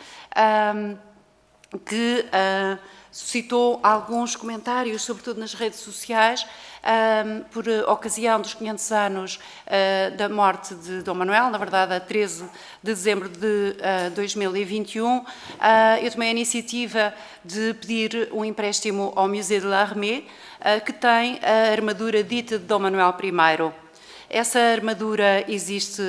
Speaker 3: que suscitou alguns comentários, sobretudo nas redes sociais, por ocasião dos 500 anos da morte de Dom Manuel, na verdade, a 13 de dezembro de 2021. Eu tomei a iniciativa de pedir um empréstimo ao Musée de l'Armée, que tem a armadura dita de Dom Manuel I. Essa armadura existe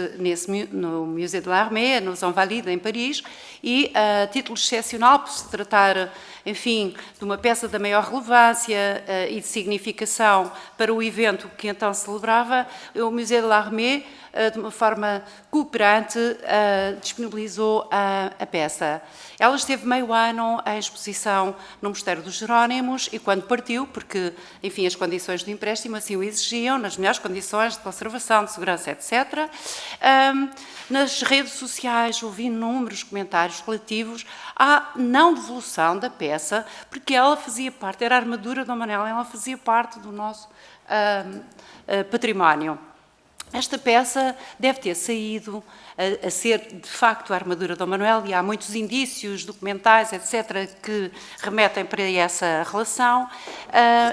Speaker 3: no Musée de l'Armée, nos Invalides, em Paris, e a título excepcional, por se tratar, enfim, de uma peça da maior relevância e de significação para o evento que então celebrava, o Musée de l'Armée, de uma forma cooperante, disponibilizou a peça. Ela esteve meio ano em exposição no Mosteiro dos Jerónimos e quando partiu, porque, enfim, as condições do empréstimo assim o exigiam, nas melhores condições de conservação, de segurança, etc., nas redes sociais houve inúmeros comentários relativos à não devolução da peça, porque ela fazia parte, era a armadura de Dom Manuel, ela fazia parte do nosso património. Esta peça deve ter saído a ser, de facto, a armadura de Dom Manuel, e há muitos indícios documentais, etc., que remetem para essa relação.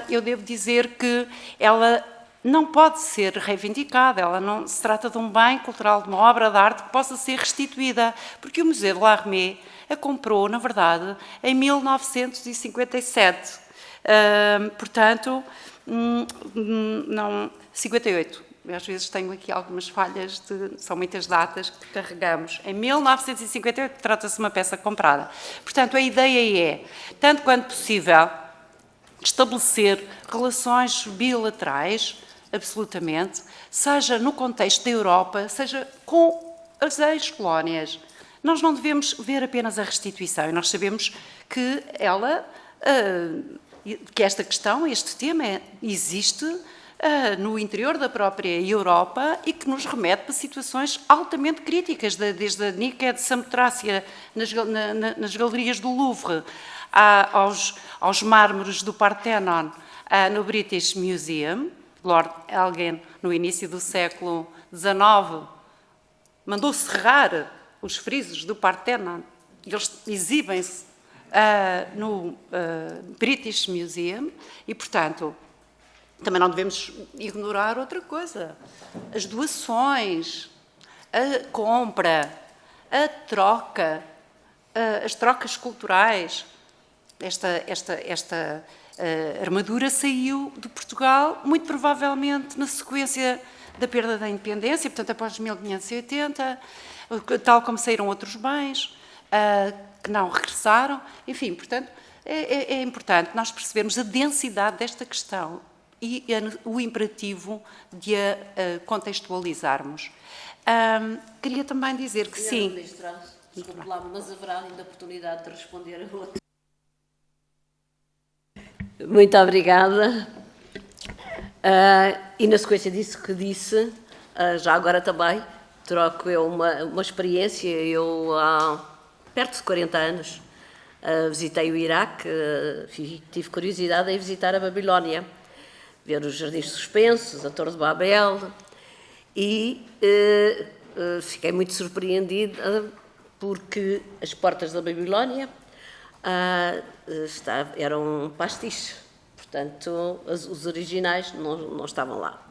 Speaker 3: Eu devo dizer que ela não pode ser reivindicada, ela não se trata de um bem cultural, de uma obra de arte que possa ser restituída, porque o Musée de l'Armée a comprou, na verdade, em 1957. Portanto, 58. Às vezes tenho aqui algumas falhas, são muitas datas que carregamos. Em 1958 trata-se de uma peça comprada. Portanto, a ideia é, tanto quanto possível, estabelecer relações bilaterais, absolutamente, seja no contexto da Europa, seja com as ex-colónias. Nós não devemos ver apenas a restituição, e nós sabemos que que esta questão, este tema existe no interior da própria Europa e que nos remete para situações altamente críticas, desde a Nica de Samotrácia, nas galerias do Louvre, aos mármores do Parthenon, no British Museum. Lord Elgin, no início do século XIX, mandou serrar os frisos do Parthenon. Eles exibem-se no British Museum e, portanto, também não devemos ignorar outra coisa. As doações, a compra, a troca, as trocas culturais. Esta armadura saiu de Portugal, muito provavelmente na sequência da perda da independência, portanto, após 1580, tal como saíram outros bens que não regressaram. Enfim, portanto, é importante nós percebermos a densidade desta questão e o imperativo de a contextualizarmos. Queria também dizer que sim.
Speaker 1: Ministra, desculpe lá, mas haverá ainda oportunidade de responder a outra. Muito obrigada. E na sequência disso que disse, já agora também troco eu uma experiência. Eu há perto de 40 anos visitei o Iraque, tive curiosidade em visitar a Babilónia, ver os jardins suspensos, a Torre de Babel, e fiquei muito surpreendida porque as portas da Babilónia eram um pastiche, portanto os originais não estavam lá.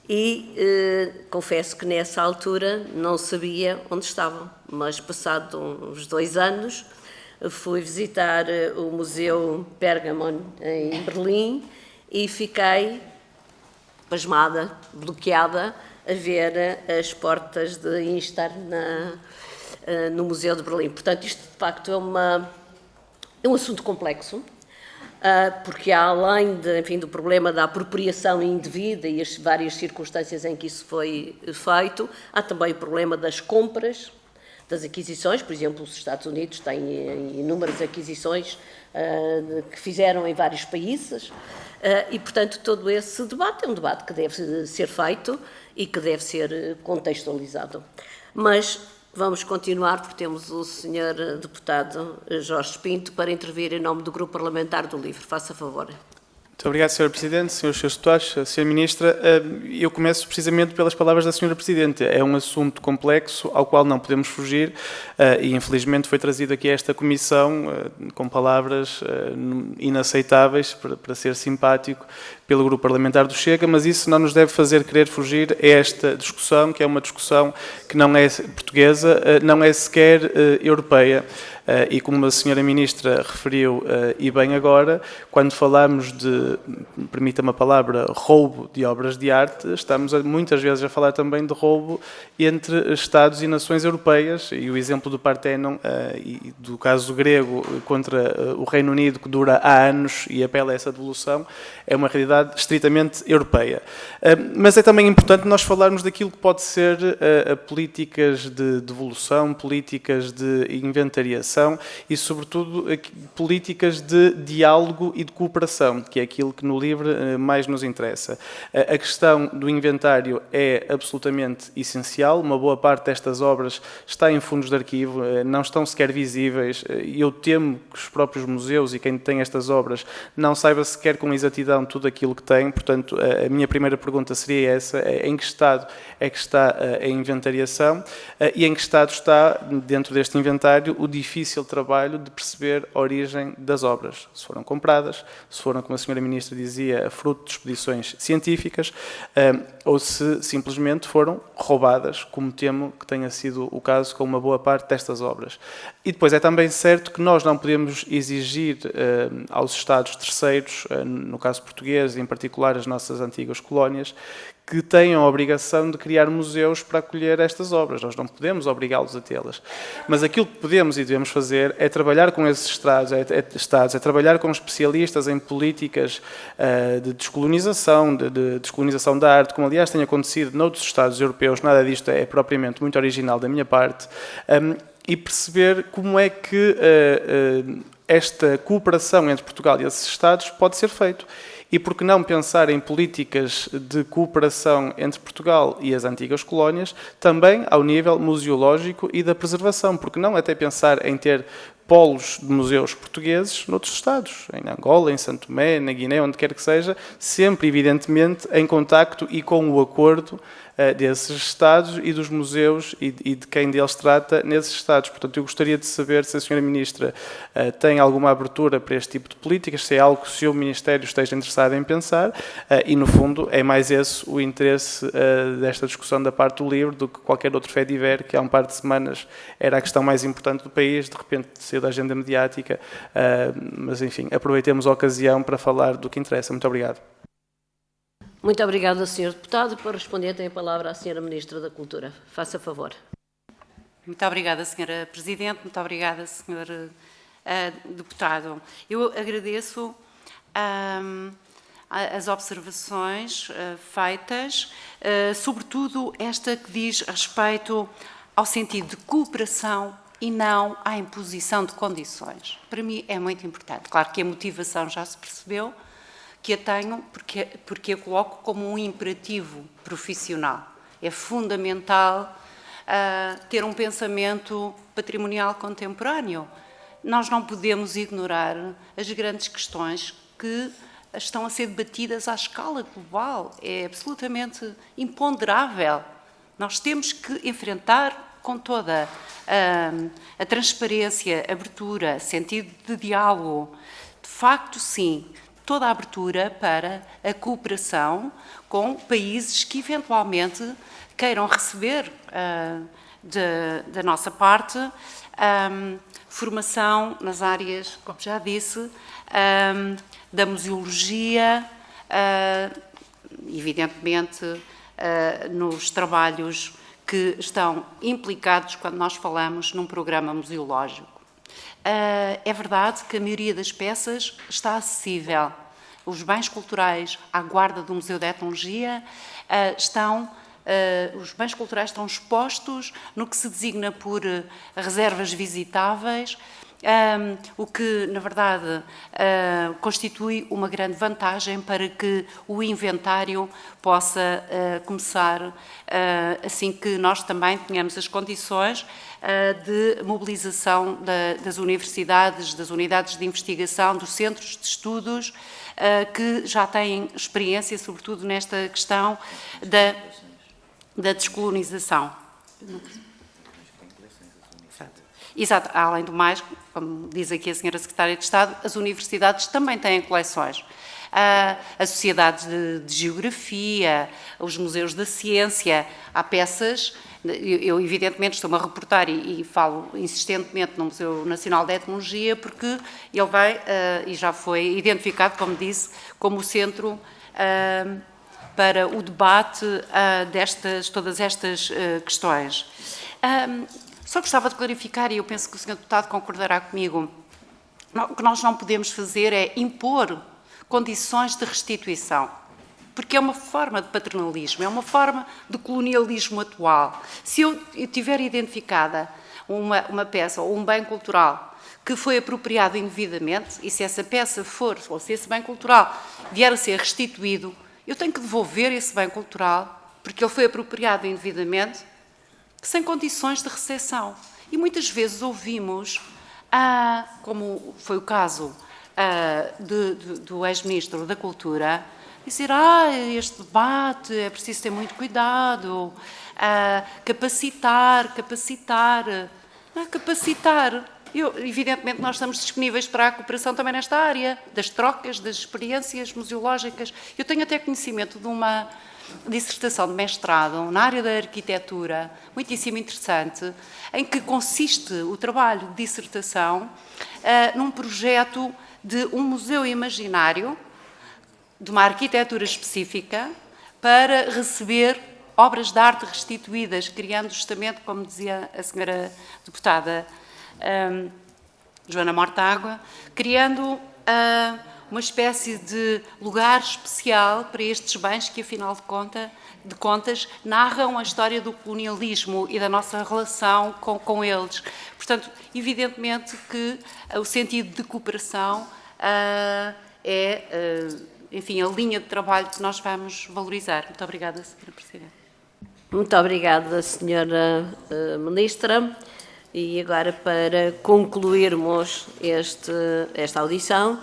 Speaker 1: E confesso que nessa altura não sabia onde estavam, mas passado uns 2 anos fui visitar o Museu Pergamon em Berlim e fiquei pasmada, bloqueada, a ver as portas de Instar no Museu de Berlim. Portanto, isto de facto é uma É um assunto complexo, porque além do problema da apropriação indevida e as várias circunstâncias em que isso foi feito, há também o problema das compras, das aquisições. Por exemplo, os Estados Unidos têm inúmeras aquisições que fizeram em vários países e, portanto, todo esse debate é um debate que deve ser feito e que deve ser contextualizado. Mas vamos continuar, porque temos o Sr. Deputado Jorge Pinto para intervir em nome do Grupo Parlamentar do LIVRE. Faça favor.
Speaker 7: Muito obrigado, Sr. Presidente, Srs. Deputados, Sra. Ministra. Eu começo precisamente pelas palavras da Sra. Presidente. É um assunto complexo ao qual não podemos fugir e, infelizmente, foi trazido aqui a esta Comissão com palavras inaceitáveis, para ser simpático, pelo Grupo Parlamentar do Chega, mas isso não nos deve fazer querer fugir a esta discussão, que é uma discussão que não é portuguesa, não é sequer europeia. E como a Sra. Ministra referiu, e bem agora, quando falamos de, permita-me a palavra, roubo de obras de arte, estamos muitas vezes a falar também de roubo entre Estados e nações europeias, e o exemplo do Parthenon e do caso grego contra o Reino Unido, que dura há anos e apela a essa devolução, é uma realidade estritamente europeia. Mas é também importante nós falarmos daquilo que pode ser políticas de devolução, políticas de inventariação, e, sobretudo, políticas de diálogo e de cooperação, que é aquilo que no LIVRE mais nos interessa. A questão do inventário é absolutamente essencial. Uma boa parte destas obras está em fundos de arquivo, não estão sequer visíveis, e eu temo que os próprios museus e quem tem estas obras não saiba sequer com exatidão tudo aquilo que tem. Portanto, a minha primeira pergunta seria essa: em que estado é que está a inventariação e em que estado está, dentro deste inventário, o difícil trabalho de perceber a origem das obras, se foram compradas, se foram, como a Sra. Ministra dizia, fruto de expedições científicas, ou se simplesmente foram roubadas, como temo que tenha sido o caso com uma boa parte destas obras. E depois é também certo que nós não podemos exigir aos Estados terceiros, no caso português, em particular as nossas antigas colónias, que tenham a obrigação de criar museus para acolher estas obras. Nós não podemos obrigá-los a tê-las. Mas aquilo que podemos e devemos fazer é trabalhar com esses Estados, é trabalhar com especialistas em políticas de descolonização, de descolonização da arte, como aliás tem acontecido noutros Estados europeus. Nada disto é propriamente muito original da minha parte, e perceber como é que esta cooperação entre Portugal e esses Estados pode ser feito. E por que não pensar em políticas de cooperação entre Portugal e as antigas colónias, também ao nível museológico e da preservação? Por que não até pensar em ter polos de museus portugueses noutros Estados, em Angola, em Santo Tomé, na Guiné, onde quer que seja, sempre, evidentemente, em contacto e com o acordo desses Estados e dos museus e de quem deles trata nesses Estados. Portanto, eu gostaria de saber se a Sra. Ministra tem alguma abertura para este tipo de políticas, se é algo que o seu Ministério esteja interessado em pensar, e, no fundo, é mais esse o interesse desta discussão da parte do LIVRE do que qualquer outro fait-divers, que há um par de semanas era a questão mais importante do país, de repente saiu da agenda mediática, mas, enfim, aproveitemos a ocasião para falar do que interessa. Muito obrigado.
Speaker 1: Muito obrigada, Sr. Deputado. Para responder, tem a palavra a Sra. Ministra da Cultura. Faça favor.
Speaker 3: Muito obrigada, Sra. Presidente. Muito obrigada, Sr. Deputado. Eu agradeço as observações feitas, sobretudo esta que diz respeito ao sentido de cooperação e não à imposição de condições. Para mim é muito importante. Claro que a motivação já se percebeu, que a tenho porque a coloco como um imperativo profissional. É fundamental ter um pensamento patrimonial contemporâneo. Nós não podemos ignorar as grandes questões que estão a ser debatidas à escala global. É absolutamente imponderável. Nós temos que enfrentar com toda a transparência, abertura, sentido de diálogo. De facto, sim, toda a abertura para a cooperação com países que eventualmente queiram receber da nossa parte formação nas áreas, como já disse, da museologia, evidentemente nos trabalhos que estão implicados quando nós falamos num programa museológico. É verdade que a maioria das peças está acessível. Os bens culturais à guarda do Museu de Etnologia os bens culturais estão expostos no que se designa por reservas visitáveis, o que, na verdade, constitui uma grande vantagem para que o inventário possa começar assim que nós também tenhamos as condições de mobilização das universidades, das unidades de investigação, dos centros de estudos, que já têm experiência, sobretudo nesta questão da descolonização. Exato. Além do mais, como diz aqui a Sra. Secretária de Estado, as universidades também têm coleções. As sociedades de geografia, os museus da ciência, há peças. Eu evidentemente, estou-me a reportar e falo insistentemente no Museu Nacional de Etnologia, porque ele vai, e já foi identificado, como disse, como o centro para o debate todas estas questões. Só gostava de clarificar, e eu penso que o Sr. Deputado concordará comigo, o que nós não podemos fazer é impor condições de restituição, porque é uma forma de paternalismo, é uma forma de colonialismo atual. Se eu tiver identificada uma peça ou um bem cultural que foi apropriado indevidamente, e se essa peça for, ou se esse bem cultural vier a ser restituído, eu tenho que devolver esse bem cultural, porque ele foi apropriado indevidamente, sem condições de recepção. E muitas vezes ouvimos, como foi o caso do ex-ministro da Cultura, dizer, este debate é preciso ter muito cuidado, capacitar. Evidentemente, nós estamos disponíveis para a cooperação também nesta área, das trocas, das experiências museológicas. Eu tenho até conhecimento de uma dissertação de mestrado na área da arquitetura, muitíssimo interessante, em que consiste o trabalho de dissertação num projeto de um museu imaginário, de uma arquitetura específica, para receber obras de arte restituídas, criando justamente, como dizia a senhora deputada Joana Mortágua, criando uma espécie de lugar especial para estes bens que, afinal de contas, narram a história do colonialismo e da nossa relação com eles. Portanto, evidentemente que o sentido de cooperação enfim, a linha de trabalho que nós vamos valorizar. Muito obrigada, Sra. Presidente.
Speaker 1: Muito obrigada, Sra. Ministra. E agora, para concluirmos esta audição,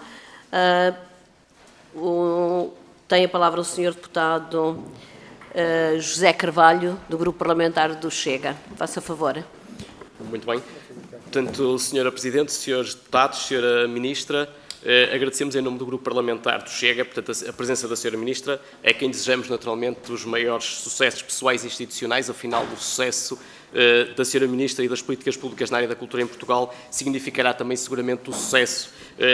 Speaker 1: tem a palavra o Sr. Deputado José Carvalho, do Grupo Parlamentar do Chega. Faça favor.
Speaker 8: Muito bem. Portanto, Sra. Presidente, Srs. Deputados, Sra. Ministra, agradecemos em nome do Grupo Parlamentar do Chega, portanto, a presença da Sra. Ministra, é quem desejamos naturalmente os maiores sucessos pessoais e institucionais. Afinal, do sucesso da Sra. Ministra e das políticas públicas na área da cultura em Portugal significará também seguramente o sucesso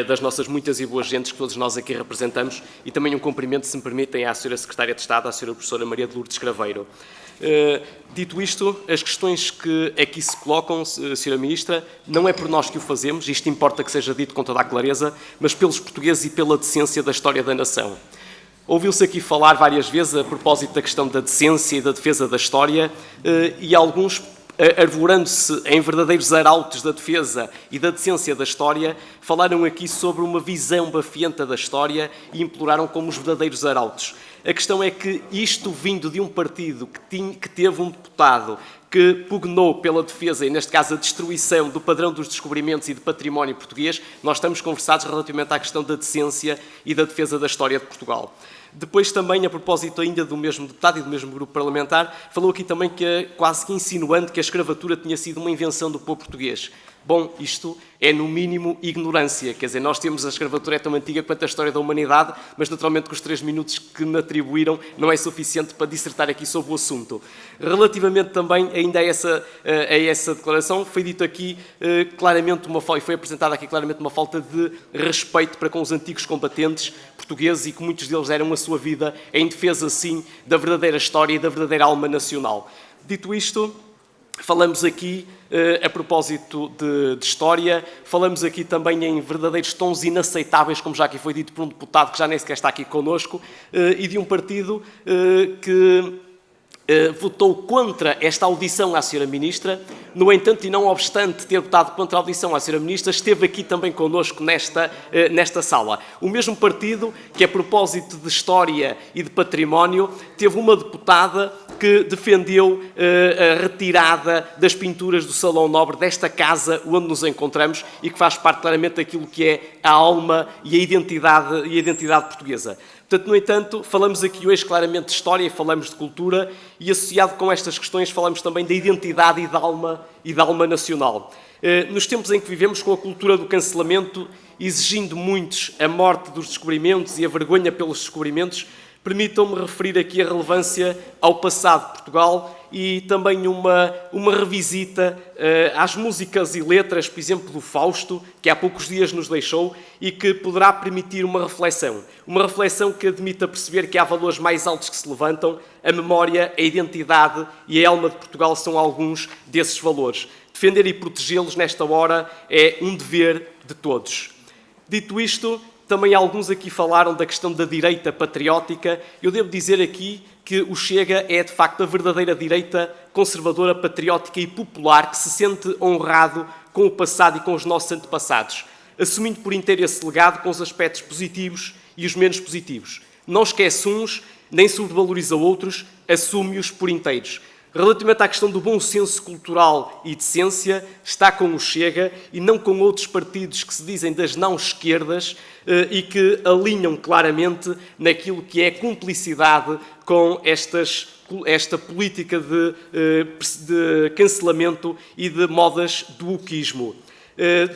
Speaker 8: das nossas muitas e boas gentes que todos nós aqui representamos, e também um cumprimento, se me permitem, à Sra. Secretária de Estado, à Sra. Professora Maria de Lourdes Craveiro. Dito isto, as questões que aqui se colocam, Sra. Ministra, não é por nós que o fazemos, isto importa que seja dito com toda a clareza, mas pelos portugueses e pela decência da história da nação. Ouviu-se aqui falar várias vezes a propósito da questão da decência e da defesa da história, e alguns, arvorando-se em verdadeiros arautos da defesa e da decência da história, falaram aqui sobre uma visão bafienta da história e imploraram como os verdadeiros arautos. A questão é que isto, vindo de um partido que teve um deputado que pugnou pela defesa, e neste caso a destruição do padrão dos descobrimentos e de património português, nós estamos conversados relativamente à questão da decência e da defesa da história de Portugal. Depois também, a propósito ainda do mesmo deputado e do mesmo grupo parlamentar, falou aqui também que, quase que insinuando que a escravatura tinha sido uma invenção do povo português. Bom, isto é no mínimo ignorância, quer dizer, nós temos a escravatura é tão antiga quanto a história da humanidade, mas naturalmente que os 3 minutos que me atribuíram não é suficiente para dissertar aqui sobre o assunto. Relativamente também ainda a essa declaração, foi dito aqui claramente e foi apresentada aqui claramente uma falta de respeito para com os antigos combatentes portugueses e que muitos deles deram a sua vida em defesa, sim, da verdadeira história e da verdadeira alma nacional. Dito isto, falamos aqui, a propósito de história, falamos aqui também em verdadeiros tons inaceitáveis, como já aqui foi dito por um deputado que já nem sequer está aqui connosco, e de um partido que votou contra esta audição à Sra. Ministra. No entanto, e não obstante ter votado contra a audição à Sra. Ministra, esteve aqui também connosco nesta sala. O mesmo partido que, a propósito de história e de património, teve uma deputada que defendeu a retirada das pinturas do Salão Nobre desta casa onde nos encontramos e que faz parte claramente daquilo que é a alma e a identidade portuguesa. Portanto, no entanto, falamos aqui hoje claramente de história e falamos de cultura e, associado com estas questões, falamos também da identidade e da alma nacional. Nos tempos em que vivemos, com a cultura do cancelamento, exigindo muitos a morte dos descobrimentos e a vergonha pelos descobrimentos, permitam-me referir aqui a relevância ao passado de Portugal e também uma revisita às músicas e letras, por exemplo, do Fausto, que há poucos dias nos deixou e que poderá permitir uma reflexão que admita perceber que há valores mais altos que se levantam, a memória, a identidade e a alma de Portugal são alguns desses valores. Defender e protegê-los nesta hora é um dever de todos. Dito isto, também alguns aqui falaram da questão da direita patriótica. Eu devo dizer aqui que o Chega é, de facto, a verdadeira direita conservadora, patriótica e popular que se sente honrado com o passado e com os nossos antepassados, assumindo por inteiro esse legado com os aspectos positivos e os menos positivos. Não esquece uns, nem sobrevaloriza outros, assume-os por inteiros. Relativamente à questão do bom senso cultural e decência, está com o Chega e não com outros partidos que se dizem das não-esquerdas e que alinham claramente naquilo que é cumplicidade com esta política de cancelamento e de modas do wokeismo.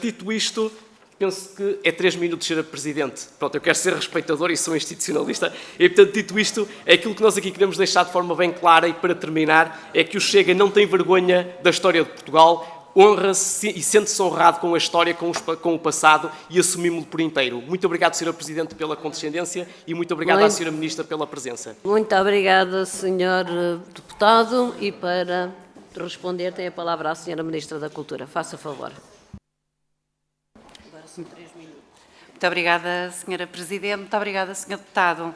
Speaker 8: Dito isto, penso que é 3 minutos, Sr. Presidente. Pronto, eu quero ser respeitador e sou institucionalista. E, portanto, dito isto, aquilo que nós aqui queremos deixar de forma bem clara e para terminar é que o Chega não tem vergonha da história de Portugal, honra-se e sente-se honrado com a história, com o passado e assumimos-lo por inteiro. Muito obrigado, Sr. Presidente, pela condescendência e muito obrigado à Sra. Ministra pela presença.
Speaker 1: Muito obrigada, Sr. Deputado. E para responder tem a palavra a Sra. Ministra da Cultura. Faça favor.
Speaker 3: Muito obrigada, Sra. Presidente. Muito obrigada, Sr. Deputado.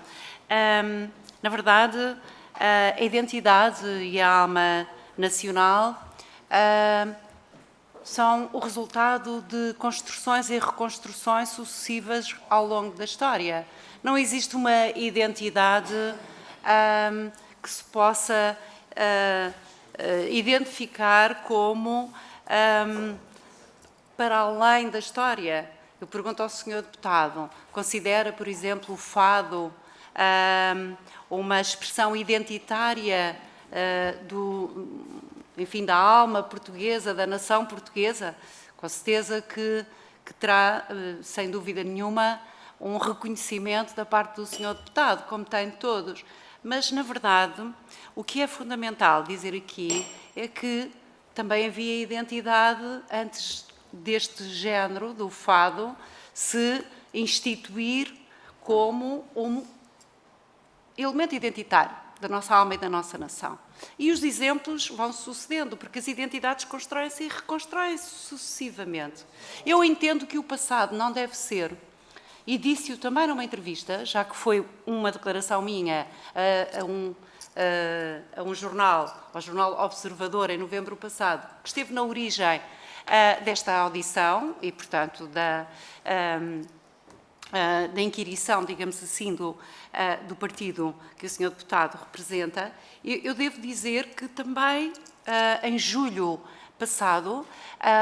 Speaker 3: Na verdade, a identidade e a alma nacional são o resultado de construções e reconstruções sucessivas ao longo da história. Não existe uma identidade que se possa identificar como para além da história. Eu pergunto ao Sr. Deputado, considera, por exemplo, o fado uma expressão identitária da alma portuguesa, da nação portuguesa? Com certeza que terá, sem dúvida nenhuma, um reconhecimento da parte do Sr. Deputado, como tem de todos. Mas, na verdade, o que é fundamental dizer aqui é que também havia identidade antes deste género, do fado, se instituir como um elemento identitário da nossa alma e da nossa nação. E os exemplos vão sucedendo, porque as identidades constroem-se e reconstroem-se sucessivamente. Eu entendo que o passado não deve ser, e disse-o também numa entrevista, já que foi uma declaração minha a um jornal, ao Jornal Observador, em novembro passado, que esteve na origem desta audição e, portanto, da inquirição, digamos assim, do partido que o Sr. Deputado representa. Eu devo dizer que também, em julho passado,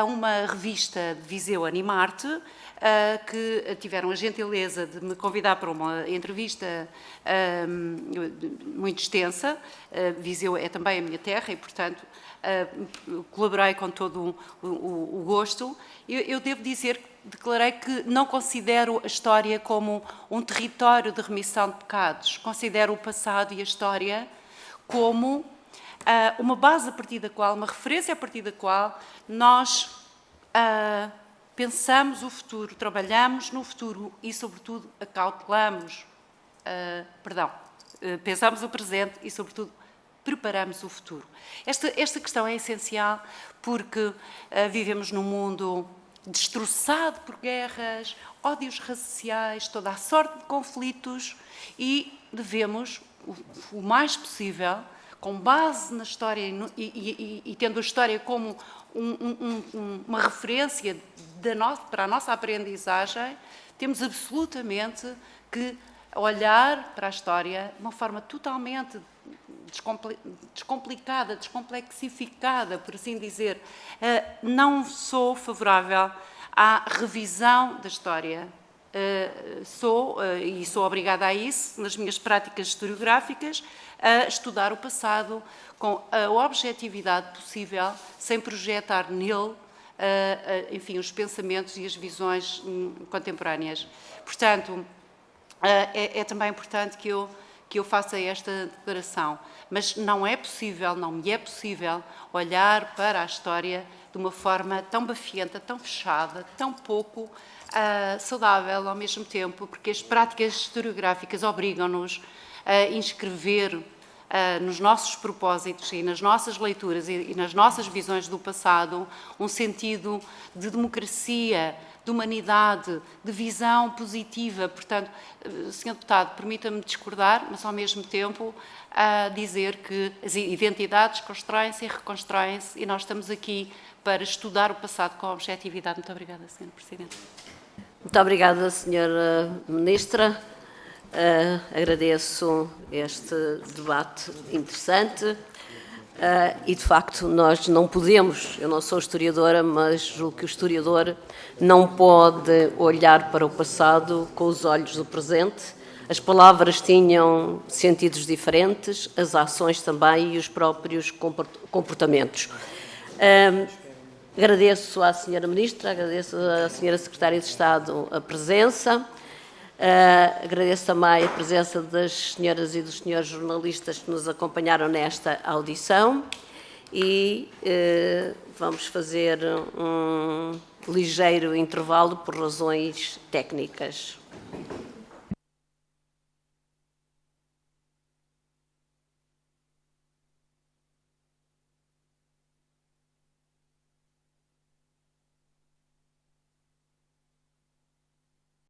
Speaker 3: uma revista de Viseu, Animarte, que tiveram a gentileza de me convidar para uma entrevista muito extensa. Viseu é também a minha terra e, portanto, colaborei com todo o gosto. Eu devo dizer que declarei que não considero a história como um território de remissão de pecados. Considero o passado e a história como uma base a partir da qual, uma referência a partir da qual nós pensamos o futuro, trabalhamos no futuro e, sobretudo, acautelamos, pensamos o presente e, sobretudo, preparamos o futuro. Esta questão é essencial porque vivemos num mundo destroçado por guerras, ódios raciais, toda a sorte de conflitos e devemos, o mais possível, com base na história e tendo a história como uma referência para a nossa aprendizagem, temos absolutamente que olhar para a história de uma forma totalmente descomplicada, descomplexificada, por assim dizer. Não sou favorável à revisão da história. Sou obrigada a isso, nas minhas práticas historiográficas, a estudar o passado com a objetividade possível, sem projetar nele, enfim, os pensamentos e as visões contemporâneas. Portanto, é também importante que eu faça esta declaração, mas não me é possível olhar para a história de uma forma tão bafienta, tão fechada, tão pouco saudável ao mesmo tempo, porque as práticas historiográficas obrigam-nos a inscrever nos nossos propósitos e nas nossas leituras e nas nossas visões do passado um sentido de democracia, de humanidade, de visão positiva. Portanto, Sr. Deputado, permita-me discordar, mas ao mesmo tempo dizer que as identidades constroem-se e reconstroem-se e nós estamos aqui para estudar o passado com objetividade. Muito obrigada, Sr. Presidente.
Speaker 1: Muito obrigada, Sra. Ministra. Agradeço este debate interessante e, de facto, nós não podemos, eu não sou historiadora, mas julgo que o historiador não pode olhar para o passado com os olhos do presente. As palavras tinham sentidos diferentes, as ações também e os próprios comportamentos. Agradeço à Sra. Ministra, agradeço à Sra. Secretária de Estado a presença. Agradeço também a presença das senhoras e dos senhores jornalistas que nos acompanharam nesta audição e vamos fazer um ligeiro intervalo por razões técnicas.